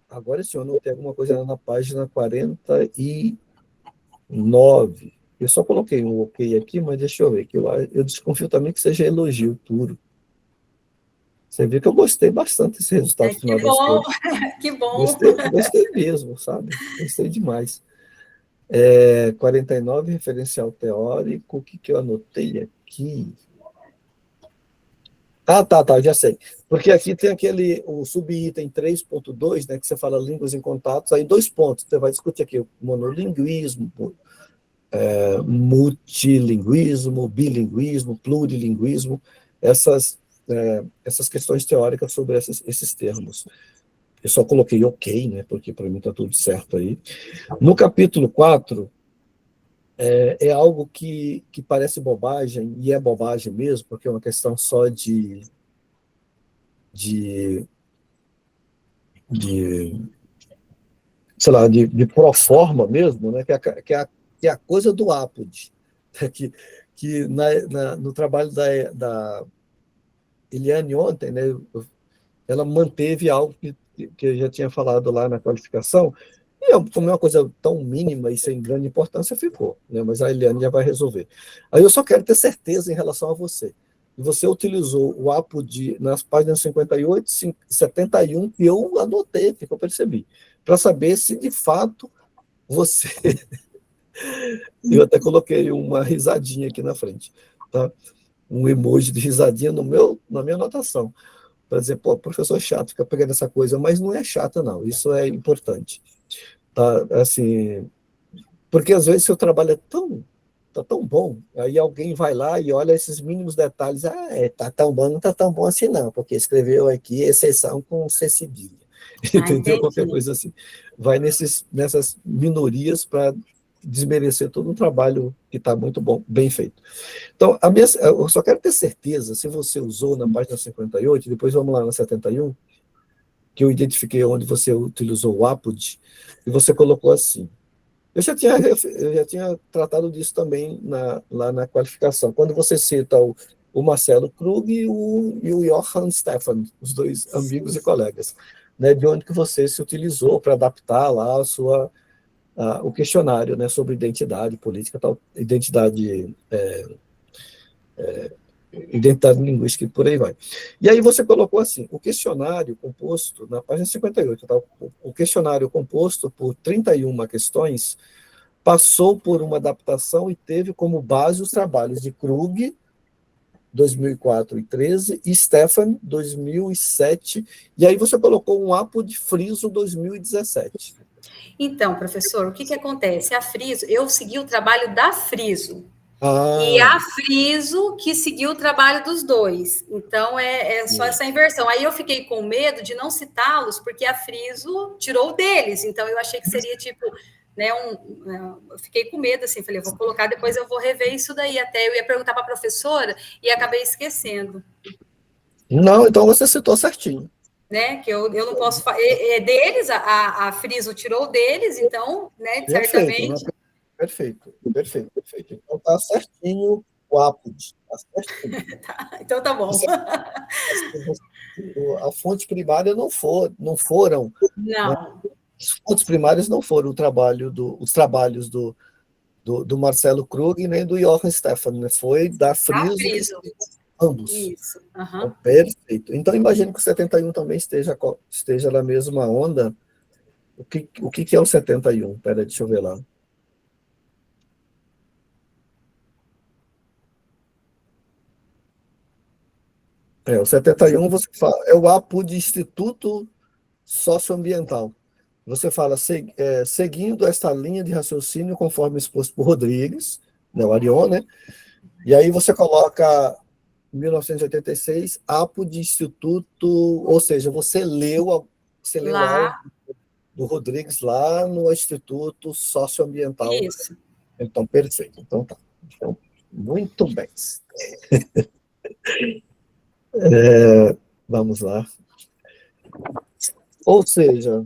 Agora sim, eu anotei alguma coisa na página 49. Eu só coloquei um ok aqui, mas deixa eu ver, que eu desconfio também que seja elogio puro. Você vê que eu gostei bastante desse resultado final das contas. Que bom! Gostei mesmo, sabe? Gostei demais. 49, referencial teórico, o que eu anotei aqui? Tá, já sei. Porque aqui tem o subitem 3.2, né, que você fala línguas em contatos, aí 2 pontos, você vai discutir aqui o monolinguismo, multilinguismo, bilinguismo, plurilinguismo, essas questões teóricas sobre esses termos. Eu só coloquei ok, né, porque para mim está tudo certo aí. No capítulo 4, é algo que parece bobagem, e é bobagem mesmo, porque é uma questão só de sei lá, de proforma mesmo, né, que é a coisa do Apod, que no trabalho da Eliane ontem, né, ela manteve algo que eu já tinha falado lá na qualificação, Como é uma coisa tão mínima e sem grande importância, ficou, né? Mas a Eliane já vai resolver. Aí eu só quero ter certeza em relação a você. Você utilizou o APOD nas páginas 58 e 71, que eu anotei, que eu percebi, para saber se de fato você. Eu até coloquei uma risadinha aqui na frente, tá? Um emoji de risadinha na minha anotação, para dizer, pô, professor chato, fica pegando essa coisa, mas não é chata, não, isso é importante. Tá? Assim, porque às vezes seu trabalho tá tão bom, aí alguém vai lá e olha esses mínimos detalhes, tá tão bom, não tá tão bom assim não, porque escreveu aqui exceção com C cedilha, entendeu? Qualquer coisa assim. Vai nessas minorias para desmerecer todo um trabalho que está muito bom, bem feito. Então, eu só quero ter certeza, se você usou na página 58, depois vamos lá na 71, que eu identifiquei onde você utilizou o APOD, e você colocou assim. Eu já tinha tratado disso também lá na qualificação, quando você cita o Marcelo Krug e o Johann Stefan, os dois amigos e colegas, né, de onde que você se utilizou para adaptar lá o questionário, né, sobre identidade política, tal, identidade linguística e por aí vai. E aí você colocou assim, o questionário composto, na página 58, tá? O questionário composto por 31 questões passou por uma adaptação e teve como base os trabalhos de Krug, 2004 e 13, e Stefan, 2007, e aí você colocou um APOD Friso, 2017. Então, professor, o que acontece? A Friso, eu segui o trabalho da Friso, e a Friso que seguiu o trabalho dos dois. Então, é só essa inversão. Aí eu fiquei com medo de não citá-los, porque a Friso tirou deles. Então, eu achei que seria tipo, né, eu fiquei com medo, assim, falei, vou colocar, depois eu vou rever isso daí. Até eu ia perguntar para a professora e acabei esquecendo. Não, então você citou certinho. Né, que eu não posso falar. É deles, a Friso tirou deles, então, né, certamente. Perfeito. Então tá certinho o APOD. Tá certinho. Tá, então tá bom. A fonte primária não foram. Não. Né? As fontes primárias não foram os trabalhos do Marcelo Krug nem do Johann Stefan, né? Foi da Friso. Ambos. Isso. Então, perfeito. Então, imagino que o 71 também esteja na mesma onda. O que é o 71? Peraí, deixa eu ver lá. O 71 você fala, é o APOD Instituto Socioambiental. Você fala, seguindo esta linha de raciocínio conforme exposto por Rodrigues, né, o Arion, né? E aí você coloca 1986, APOD Instituto, ou seja, você leu lá do Rodrigues lá no Instituto Socioambiental. Isso. Então, perfeito. Então, tá. Então, muito bem. Vamos lá. Ou seja,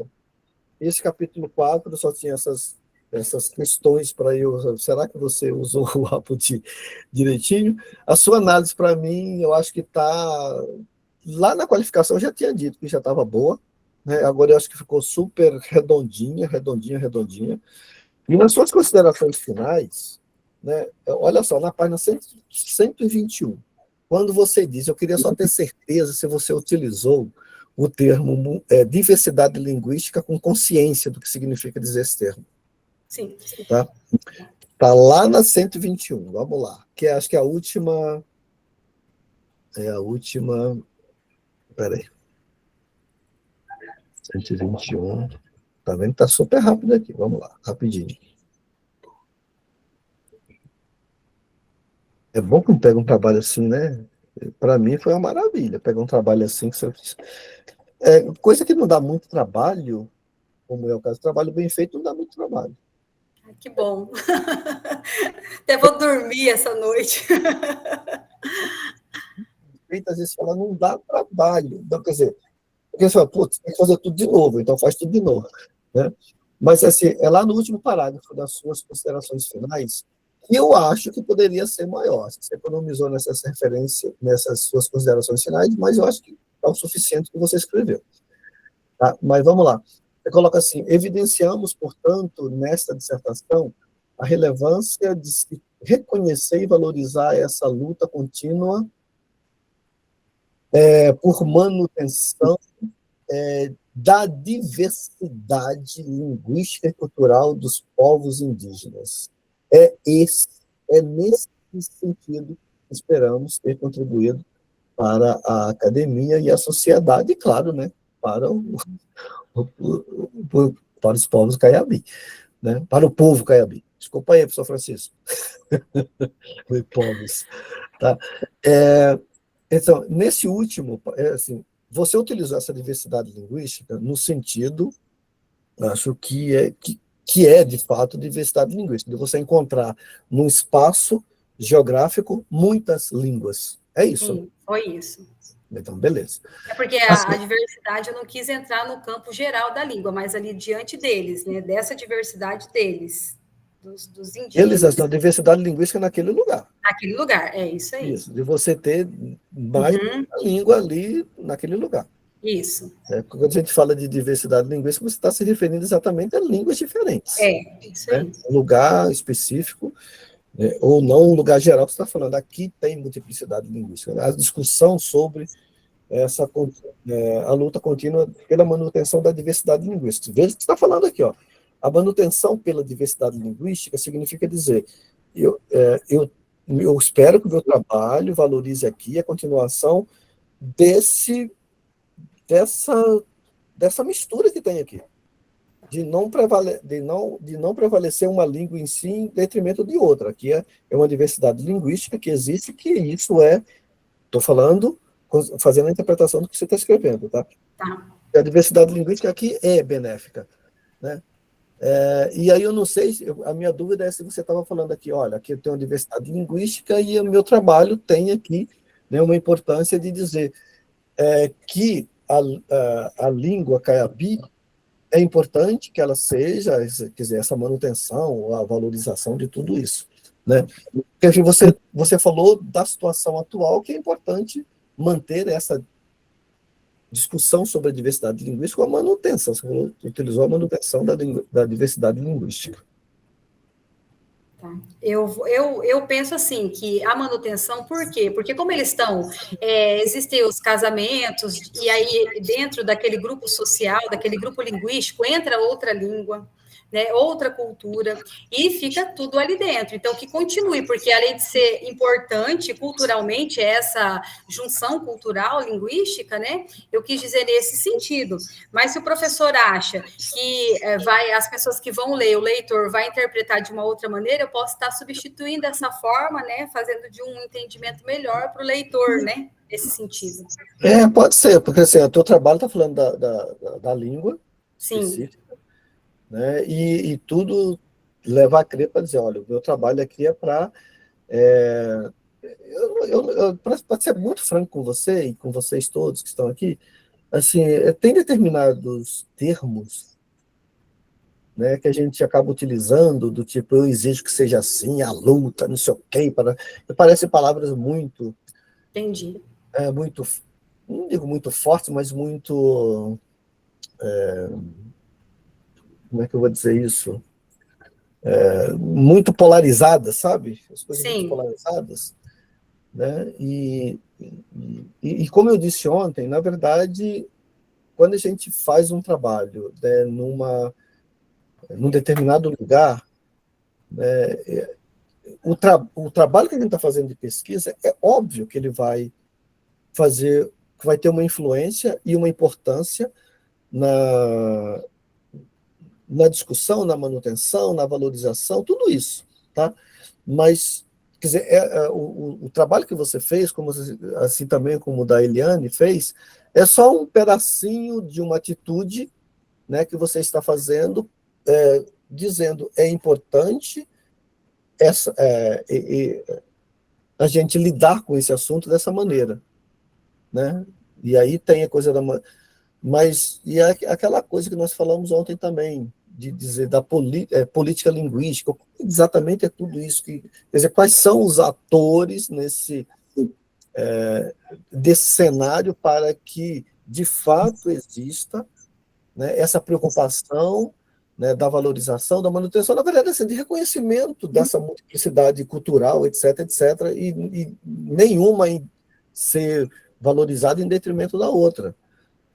esse capítulo 4 só tinha essas questões para eu. Será que você usou o APOD direitinho? A sua análise, para mim, eu acho que está. Lá na qualificação eu já tinha dito que já estava boa, né? Agora eu acho que ficou super redondinha. E nas suas considerações finais, né? Olha só, na página 121, quando você diz, eu queria só ter certeza se você utilizou o termo diversidade linguística com consciência do que significa dizer esse termo. Sim. Tá lá na 121, vamos lá, que acho que é a última... Peraí. 121. Tá vendo? Tá super rápido aqui. Vamos lá, rapidinho. É bom que pega um trabalho assim, né? Para mim foi uma maravilha pegar um trabalho assim. Coisa que não dá muito trabalho, como é o caso, trabalho bem feito não dá muito trabalho. Que bom. Até vou dormir essa noite. Às vezes fala, não dá trabalho. Não, quer dizer, porque você fala, putz, tem que fazer tudo de novo, então faz tudo de novo. Né? Mas assim, é lá no último parágrafo das suas considerações finais, que eu acho que poderia ser maior. Você economizou nessas referências, nessas suas considerações finais, mas eu acho que é o suficiente que você escreveu. Tá? Mas vamos lá. Você coloca assim: evidenciamos, portanto, nesta dissertação, a relevância de se reconhecer e valorizar essa luta contínua por manutenção da diversidade linguística e cultural dos povos indígenas. É nesse sentido que esperamos ter contribuído para a academia e a sociedade, e, claro, né, para, para os povos caiabi, né, para o povo caiabi. Desculpa aí, professor Francisco. Povos. Tá? Então, nesse último, assim, você utilizou essa diversidade linguística no sentido, acho que é, de fato, diversidade linguística, de você encontrar num espaço geográfico muitas línguas. É isso? Sim, foi isso. Então, beleza. É porque a diversidade, eu não quis entrar no campo geral da língua, mas ali diante deles, né, dessa diversidade deles, dos indígenas. Eles, a diversidade linguística naquele lugar. Naquele lugar, é isso aí. Isso, de você ter mais uma língua ali naquele lugar. Isso. Quando a gente fala de diversidade linguística, você está se referindo exatamente a línguas diferentes. Isso aí. Um lugar específico, ou não um lugar geral que você está falando. Aqui tem multiplicidade linguística. A discussão sobre a luta contínua pela manutenção da diversidade linguística. Veja o que você está falando aqui. Ó. A manutenção pela diversidade linguística significa dizer, eu espero que o meu trabalho valorize aqui a continuação dessa mistura que tem aqui, de não prevalecer uma língua em si em detrimento de outra. Aqui é uma diversidade linguística que existe, que isso estou falando, fazendo a interpretação do que você está escrevendo, tá? A diversidade linguística aqui é benéfica, né? E aí eu não sei, a minha dúvida é se você estava falando aqui, olha, aqui eu tenho uma diversidade linguística e o meu trabalho tem aqui, né, uma importância de dizer que a língua caiabi é importante que ela seja, quer dizer, essa manutenção, a valorização de tudo isso, né? Porque você falou da situação atual, que é importante manter essa discussão sobre a diversidade linguística, a manutenção, você utilizou a manutenção da diversidade linguística. Tá. Eu penso assim, que a manutenção, por quê? Porque como eles estão, existem os casamentos, e aí dentro daquele grupo social, daquele grupo linguístico, entra outra língua, né, outra cultura, e fica tudo ali dentro. Então, que continue, porque além de ser importante culturalmente, essa junção cultural, linguística, né, eu quis dizer nesse sentido. Mas se o professor acha que as pessoas que vão ler, o leitor vai interpretar de uma outra maneira, eu posso estar substituindo essa forma, né, fazendo de um entendimento melhor para o leitor, né, nesse sentido. Pode ser, porque assim, o teu trabalho está falando da língua específica, né? E tudo leva a crer para dizer, olha, o meu trabalho aqui é para... para ser muito franco com você e com vocês todos que estão aqui, assim, tem determinados termos, né, que a gente acaba utilizando, do tipo, eu exijo que seja assim, a luta, não sei o quê, parecem palavras muito... Entendi. Muito, não digo muito fortes, mas muito... como é que eu vou dizer isso? Muito polarizadas, sabe? As coisas muito polarizadas. Né? E como eu disse ontem, na verdade, quando a gente faz um trabalho, né, num determinado lugar, né, o trabalho que a gente está fazendo de pesquisa, é óbvio que ele vai ter uma influência e uma importância na discussão, na manutenção, na valorização, tudo isso, tá? Mas, quer dizer, o trabalho que você fez, assim também como o da Eliane fez, é só um pedacinho de uma atitude, né, que você está fazendo, dizendo é importante a gente lidar com esse assunto dessa maneira, né? E aí tem a coisa mas aquela coisa que nós falamos ontem também, de dizer da política linguística, exatamente é tudo isso quer dizer, quais são os atores desse cenário para que de fato exista, né, essa preocupação, né, da valorização, da manutenção, na verdade, assim, de reconhecimento dessa multiplicidade cultural, etc., e nenhuma em ser valorizada em detrimento da outra,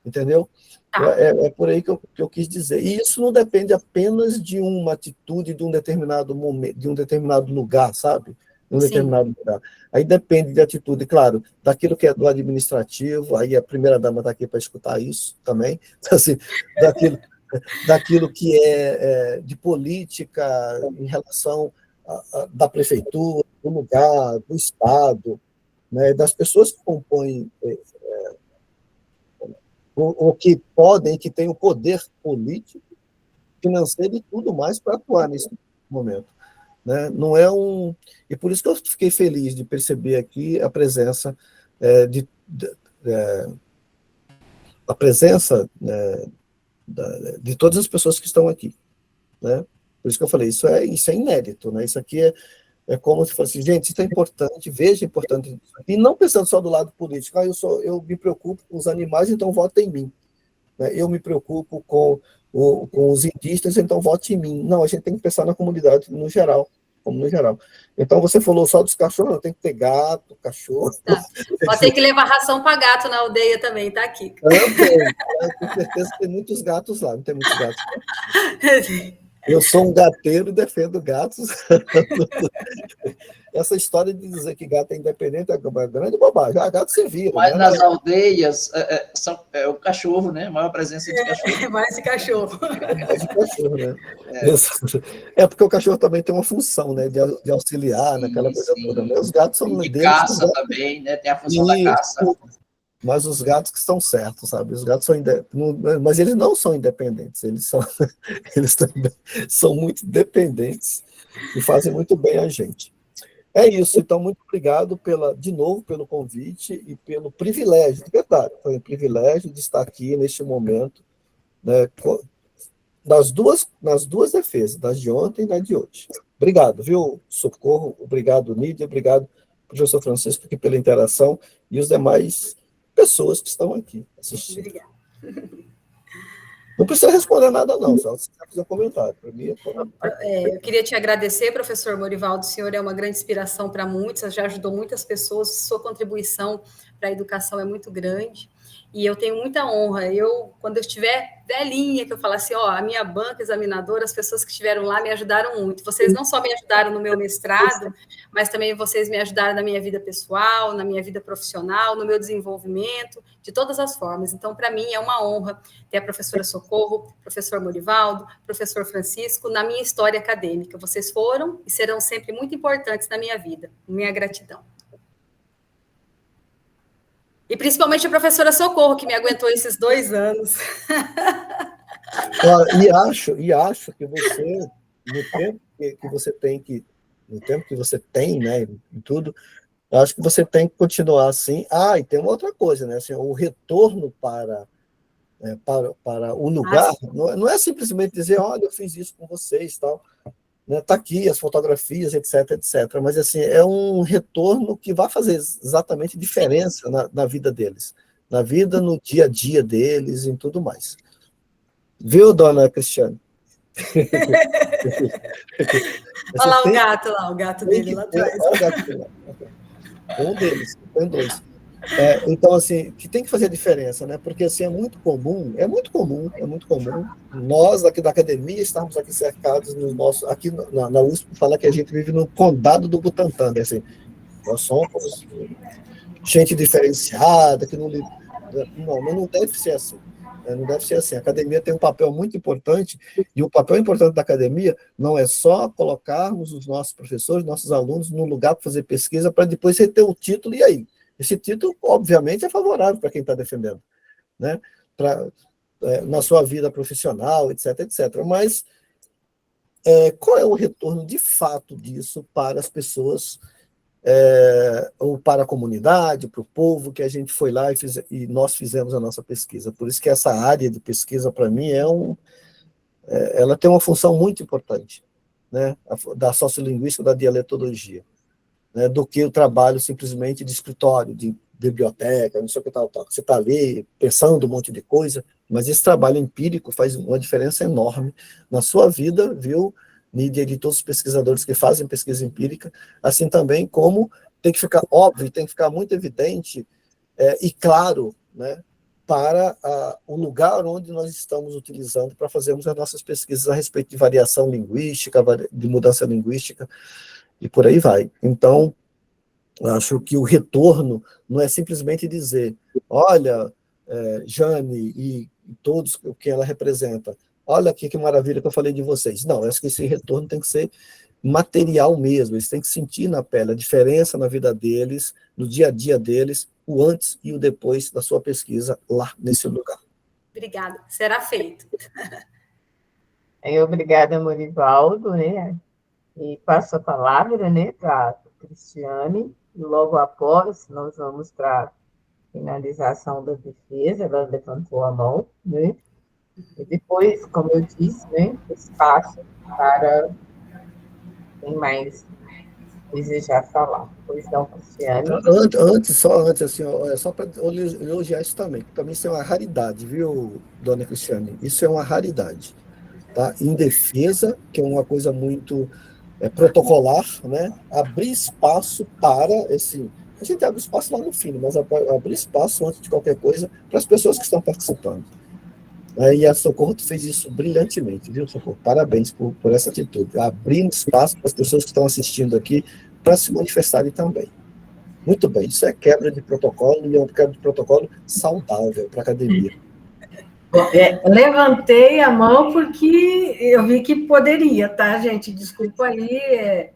entendeu? Tá. É por aí que eu quis dizer. E isso não depende apenas de uma atitude de um determinado momento, de um determinado lugar, sabe? De um Sim. determinado lugar. Aí depende de atitude, claro, daquilo que é do administrativo, aí a primeira-dama está aqui para escutar isso também, assim, daquilo que é de política em relação da prefeitura, do lugar, do Estado, né, das pessoas que compõem ou que podem, que têm o poder político, financeiro e tudo mais para atuar nesse momento. Né? Não é um... E por isso que eu fiquei feliz de perceber aqui a presença a presença de todas as pessoas que estão aqui. Né? Por isso que eu falei, isso é inédito. Né? Isso aqui é como se fosse, gente, isso é importante, veja importante isso aqui. E não pensando só do lado político, eu me preocupo com os animais, então votem em mim. Né? Eu me preocupo com os indígenas, então vote em mim. Não, a gente tem que pensar na comunidade no geral, como no geral. Então, você falou só dos cachorros, tem que ter gato, cachorro. Tá. Pode ter que levar ração para gato na aldeia também, tá aqui. Também, com certeza tem muitos gatos lá, não tem muitos gatos. Eu sou um gateiro e defendo gatos. Essa história de dizer que gato é independente é uma grande bobagem. Gato se vira. Mas né? nas aldeias, é o cachorro, né? A maior presença de cachorro. É mais de cachorro. Mais de cachorro, né? Porque o cachorro também tem uma função, né? De auxiliar naquela coisa toda. Né? Os gatos são de caça também, né? Tem a função da caça. Mas os gatos que estão certos, sabe? Os gatos são mas eles não são independentes, eles também são muito dependentes e fazem muito bem a gente. É isso, então, muito obrigado de novo pelo convite e pelo privilégio, de verdade, foi um privilégio de estar aqui neste momento, né, nas duas defesas, das de ontem e da de hoje. Obrigado, viu, Socorro? Obrigado, Nídia, obrigado, professor Francisco, aqui pela interação e os demais pessoas que estão aqui assistindo. Obrigada. Não precisa responder nada, não, só se quiser fazer um comentário. Para mim, eu queria te agradecer, professor Morivaldo, o senhor é uma grande inspiração para muitos, já ajudou muitas pessoas, sua contribuição para a educação é muito grande, e eu tenho muita honra. Quando eu estiver velhinha, que eu falar assim, a minha banca examinadora, as pessoas que estiveram lá me ajudaram muito. Vocês não só me ajudaram no meu mestrado, mas também vocês me ajudaram na minha vida pessoal, na minha vida profissional, no meu desenvolvimento, de todas as formas. Então, para mim, é uma honra ter a professora Socorro, professor Morivaldo, professor Francisco, na minha história acadêmica. Vocês foram e serão sempre muito importantes na minha vida. Minha gratidão. E principalmente a professora Socorro, que me aguentou esses 2 anos. E acho que você, no tempo que você tem no tempo que você tem, né, em tudo, acho que você tem que continuar assim. E tem uma outra coisa, né, assim, o retorno para o lugar, não é simplesmente dizer, olha, eu fiz isso com vocês, tal. Está aqui as fotografias, etc., mas assim, é um retorno que vai fazer exatamente diferença na vida deles, na vida, no dia a dia deles e tudo mais. Viu, dona Cristiane? Olha lá o gato dele lá atrás. Olha o gato dele lá. Um deles, tem 2. Então, assim, que tem que fazer diferença, né? Porque assim, é muito comum nós aqui da academia estarmos aqui cercados aqui na USP, falar que a gente vive no condado do Butantã, né? Assim, nós somos gente diferenciada, que não deve ser assim. Não deve ser assim. A academia tem um papel muito importante, e o papel importante da academia não é só colocarmos os nossos professores, nossos alunos no lugar para fazer pesquisa, para depois você ter o título, e aí? Esse título, obviamente, é favorável para quem está defendendo, né? Na sua vida profissional, etc., Mas qual é o retorno de fato disso para as pessoas, ou para a comunidade, para o povo, que a gente foi lá e nós fizemos a nossa pesquisa? Por isso que essa área de pesquisa, para mim, ela tem uma função muito importante, né? Da sociolinguística, da dialetologia, né, do que o trabalho simplesmente de escritório, de biblioteca, não sei o que tal. Você está ali pensando um monte de coisa, mas esse trabalho empírico faz uma diferença enorme na sua vida, viu, Nídia, e de todos os pesquisadores que fazem pesquisa empírica, assim também como tem que ficar óbvio, tem que ficar muito evidente e claro, né, para o lugar onde nós estamos utilizando para fazermos as nossas pesquisas a respeito de variação linguística, de mudança linguística, e por aí vai. Então, acho que o retorno não é simplesmente dizer, olha, Jane e todos o que ela representa, olha aqui que maravilha que eu falei de vocês. Não, acho que esse retorno tem que ser material mesmo, eles têm que sentir na pele a diferença na vida deles, no dia a dia deles, o antes e o depois da sua pesquisa lá nesse lugar. Obrigada, será feito. Obrigada, Morivaldo, né? E passo a palavra, né, para a Cristiane, e logo após nós vamos para a finalização da defesa, ela levantou a mão, né? E depois, como eu disse, né, espaço para quem mais desejar falar. Pois não, Cristiane. Antes, assim, só para elogiar isso também isso é uma raridade, viu, dona Cristiane? Isso é uma raridade. Tá? Em defesa, que é uma coisa muito protocolar, né? Abrir espaço para esse... A gente abre espaço lá no fim, mas abrir espaço antes de qualquer coisa para as pessoas que estão participando. E a Socorro fez isso brilhantemente, viu, Socorro? Parabéns por essa atitude. Abrindo espaço para as pessoas que estão assistindo aqui para se manifestarem também. Muito bem, isso é quebra de protocolo e é uma quebra de protocolo saudável para a academia. Levantei a mão porque eu vi que poderia, tá, gente? Desculpa aí,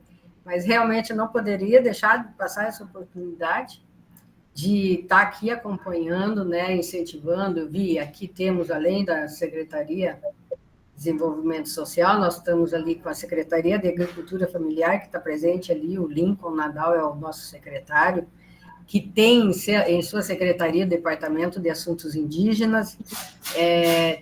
mas realmente não poderia deixar de passar essa oportunidade de estar aqui acompanhando, né, incentivando. Eu vi, aqui temos, além da Secretaria de Desenvolvimento Social, nós estamos ali com a Secretaria de Agricultura Familiar, que está presente ali, o Lincoln Nadal é o nosso secretário, que tem em sua secretaria o Departamento de Assuntos Indígenas,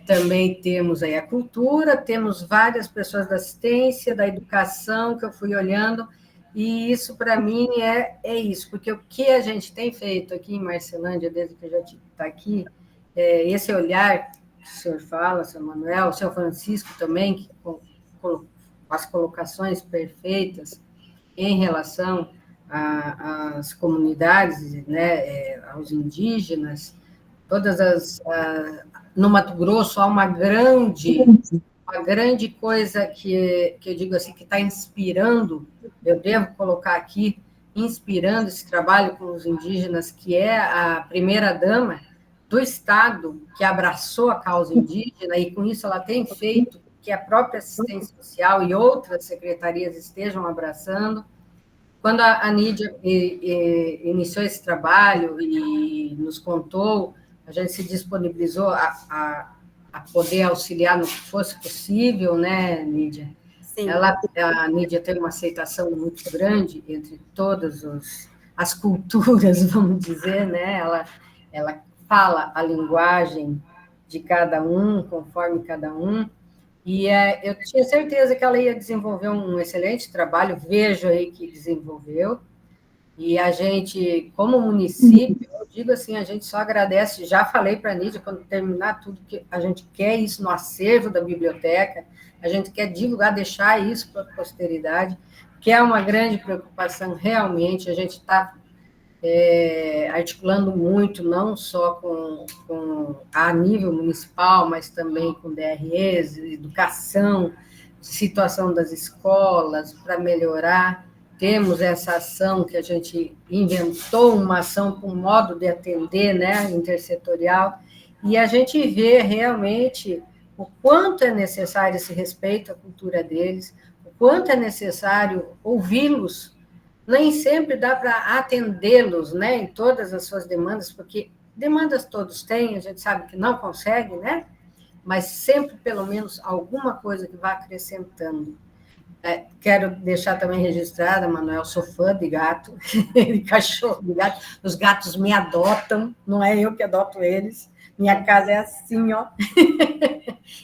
também temos aí a cultura, temos várias pessoas da assistência, da educação, que eu fui olhando, e isso, para mim, é isso, porque o que a gente tem feito aqui em Marcelândia, desde que eu já está aqui, esse olhar que o senhor fala, seu Manuel, o seu Francisco também, que, com as colocações perfeitas em relação às comunidades, né, aos indígenas, no Mato Grosso há uma grande coisa que eu digo assim, que está inspirando, eu devo colocar aqui, inspirando esse trabalho com os indígenas, que é a primeira-dama do Estado, que abraçou a causa indígena, e com isso ela tem feito que a própria assistência social e outras secretarias estejam abraçando. Quando a Nídia iniciou esse trabalho e nos contou, a gente se disponibilizou a poder auxiliar no que fosse possível, né, Nídia? Sim. A Nídia tem uma aceitação muito grande entre todas as culturas, vamos dizer, né? Ela fala a linguagem de cada um, conforme cada um, e eu tinha certeza que ela ia desenvolver um excelente trabalho, vejo aí que desenvolveu, e a gente, como município, eu digo assim, a gente só agradece, já falei para a Nídia, quando terminar tudo, que a gente quer isso no acervo da biblioteca, a gente quer divulgar, deixar isso para a posteridade, que é uma grande preocupação, realmente, a gente está articulando muito, não só a nível municipal, mas também com DREs, educação, situação das escolas, para melhorar. Temos essa ação que a gente inventou, uma ação com modo de atender, né, intersetorial, e a gente vê realmente o quanto é necessário esse respeito à cultura deles, o quanto é necessário ouvi-los. Nem sempre dá para atendê-los, né, em todas as suas demandas, porque demandas todos têm, a gente sabe que não consegue, né, mas sempre, pelo menos, alguma coisa que vá acrescentando. Quero deixar também registrada, Manuel, sou fã de gato, de cachorro, de gato. Os gatos me adotam, não é eu que adoto eles, Minha casa é assim, ó.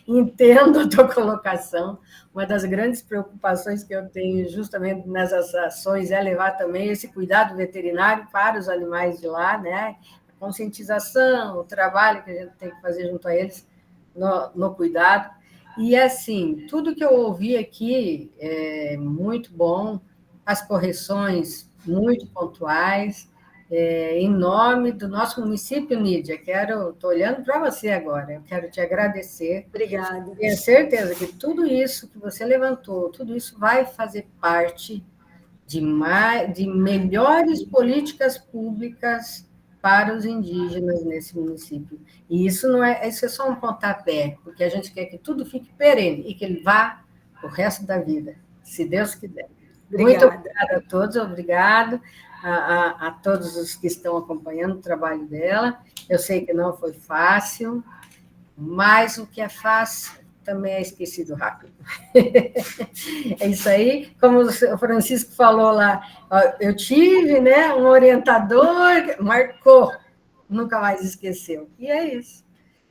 Entendo a tua colocação. Uma das grandes preocupações que eu tenho justamente nessas ações é levar também esse cuidado veterinário para os animais de lá, né? A conscientização, o trabalho que a gente tem que fazer junto a eles no cuidado. E, assim, tudo que eu ouvi aqui é muito bom, as correções muito pontuais, em nome do nosso município, Nídia, estou olhando para você agora, eu quero te agradecer. Obrigada. Tenho certeza que tudo isso que você levantou, tudo isso vai fazer parte de melhores políticas públicas para os indígenas nesse município. E isso isso é só um pontapé, porque a gente quer que tudo fique perene e que ele vá o resto da vida, se Deus quiser. Obrigada. Muito obrigada a todos, obrigado a todos os que estão acompanhando o trabalho dela. Eu sei que não foi fácil, mas o que é fácil também é esquecido rápido. É isso aí. Como o Francisco falou lá, eu tive, né, um orientador que marcou, nunca mais esqueceu. E é isso.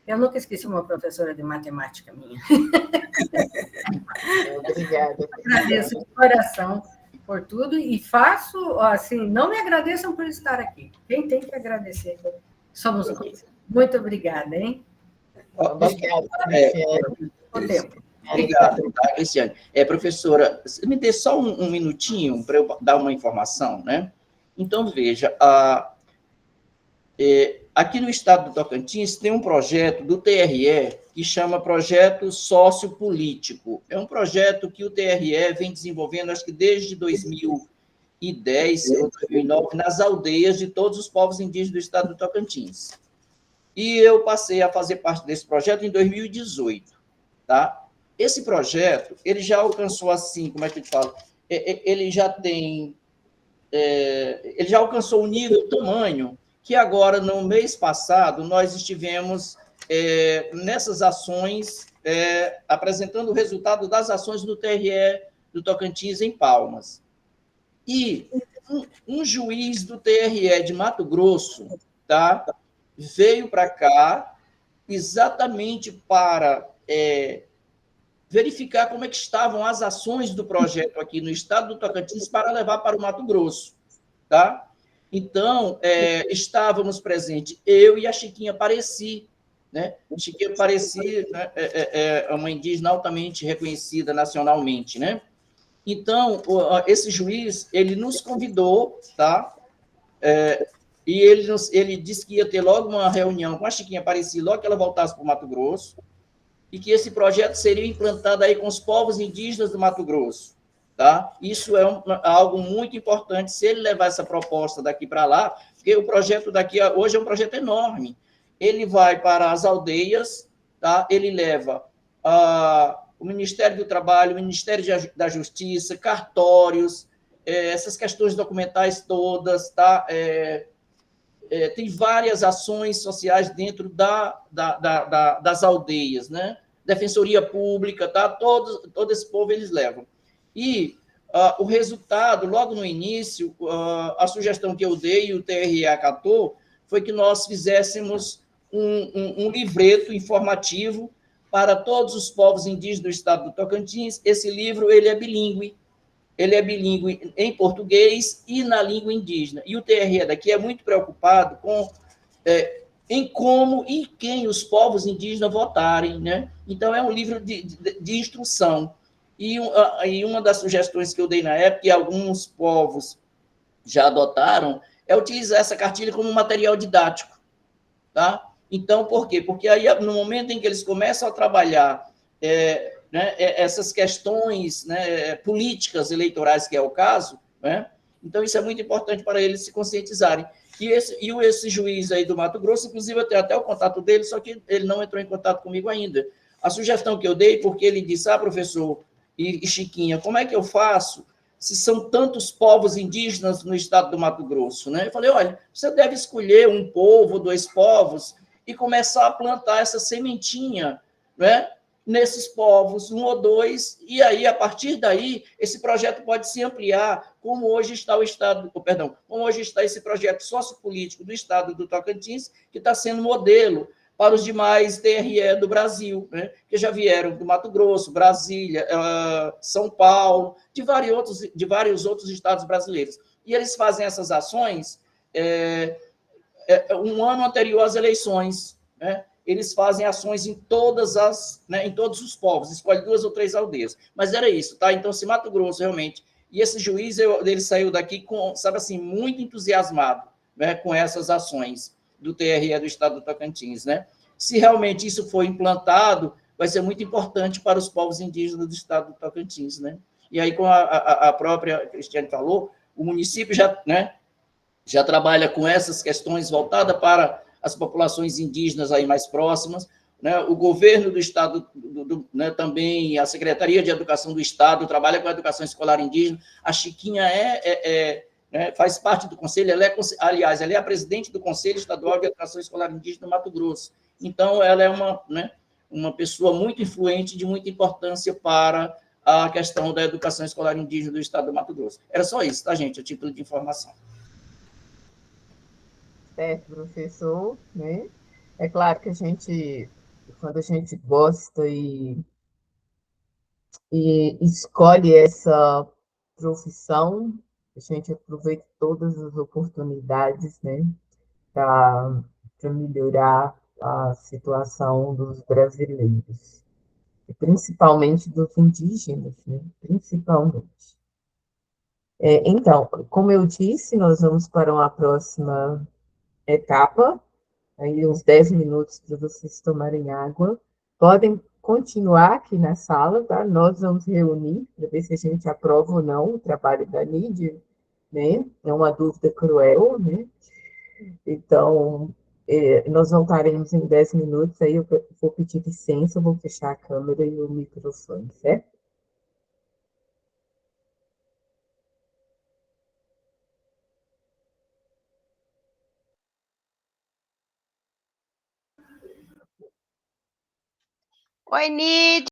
Eu nunca esqueci uma professora de matemática minha. Obrigada. Agradeço de coração por tudo e faço, assim, não me agradeçam por estar aqui. Quem tem que agradecer somos nós. Muito obrigada, hein? Obrigada, O tempo. Obrigado, tá, Cristiane. Professora, me dê só um minutinho para eu dar uma informação, né? Então, veja, aqui no estado do Tocantins tem um projeto do TRE que chama Projeto Sociopolítico. É um projeto que o TRE vem desenvolvendo, acho que desde 2010 ou 2009, nas aldeias de todos os povos indígenas do estado do Tocantins. E eu passei a fazer parte desse projeto em 2018, tá? Esse projeto, ele já alcançou assim, como é que eu te falo? Ele já alcançou um nível, o tamanho, que agora, no mês passado, nós estivemos nessas ações, apresentando o resultado das ações do TRE do Tocantins em Palmas. E um juiz do TRE de Mato Grosso, tá, veio para cá exatamente para verificar como é que estavam as ações do projeto aqui no estado do Tocantins para levar para o Mato Grosso, tá? Então, estávamos presentes, eu e a Chiquinha Pareci, né? Chiquinha Pareci, né, é uma indígena altamente reconhecida nacionalmente, né? Então, esse juiz, ele nos convidou, tá? E ele disse que ia ter logo uma reunião com a Chiquinha Pareci, logo que ela voltasse para o Mato Grosso, e que esse projeto seria implantado aí com os povos indígenas do Mato Grosso. Tá? Isso é algo muito importante, se ele levar essa proposta daqui para lá, porque o projeto daqui hoje é um projeto enorme. Ele vai para as aldeias, tá? Ele leva o Ministério do Trabalho, o Ministério da Justiça, cartórios, essas questões documentais todas, tá? Tem várias ações sociais dentro das aldeias, né? Defensoria Pública, tá? Todo esse povo eles levam. E o resultado, logo no início, a sugestão que eu dei e o TRE acatou foi que nós fizéssemos um livreto informativo para todos os povos indígenas do estado do Tocantins. Esse livro ele é bilíngue em português e na língua indígena. E o TRE daqui é muito preocupado em como e quem os povos indígenas votarem, né? Então, é um livro de instrução. E uma das sugestões que eu dei na época, e alguns povos já adotaram, é utilizar essa cartilha como material didático. Tá? Então, por quê? Porque aí, no momento em que eles começam a trabalhar né, essas questões, né, políticas eleitorais, que é o caso, né? Então, isso é muito importante para eles se conscientizarem. E esse juiz aí do Mato Grosso, inclusive, eu tenho até o contato dele, só que ele não entrou em contato comigo ainda. A sugestão que eu dei, porque ele disse, professor e Chiquinha, como é que eu faço se são tantos povos indígenas no estado do Mato Grosso? Né? Eu falei, olha, você deve escolher um povo, 2 povos, e começar a plantar essa sementinha, né? Nesses povos, 1 ou 2, e aí, a partir daí, esse projeto pode se ampliar, como hoje está como hoje está esse projeto sociopolítico do estado do Tocantins, que está sendo modelo para os demais TRE do Brasil, né, que já vieram do Mato Grosso, Brasília, São Paulo, de vários outros estados brasileiros. E eles fazem essas ações um ano anterior às eleições, né? Eles fazem ações em todas em todos os povos, escolhe 2 ou 3 aldeias. Mas era isso, tá? Então, se Mato Grosso realmente, e esse juiz, ele saiu daqui com, sabe assim, muito entusiasmado, né, com essas ações do TRE do estado do Tocantins, né? Se realmente isso for implantado, vai ser muito importante para os povos indígenas do estado do Tocantins, né? E aí, como a própria Cristiane falou, o município já trabalha com essas questões voltadas para as populações indígenas aí mais próximas, né? O governo do estado né, também, a Secretaria de Educação do Estado trabalha com a educação escolar indígena. A Chiquinha né, faz parte do conselho, aliás, ela é a presidente do Conselho Estadual de Educação Escolar Indígena do Mato Grosso. Então, ela é uma pessoa muito influente, de muita importância para a questão da educação escolar indígena do estado do Mato Grosso. Era só isso, tá, gente? A título de informação. Certo, professor, né? É claro que quando a gente gosta e escolhe essa profissão, a gente aproveita todas as oportunidades, né, para melhorar a situação dos brasileiros, e principalmente dos indígenas, né, principalmente. Então, como eu disse, nós vamos para uma próxima etapa, aí uns 10 minutos para vocês tomarem água. Podem continuar aqui na sala, tá? Nós vamos reunir para ver se a gente aprova ou não o trabalho da Nídia, né? É uma dúvida cruel, né? Então, nós voltaremos em 10 minutos, aí eu vou pedir licença, vou fechar a câmera e o microfone, certo? Oi, Nid.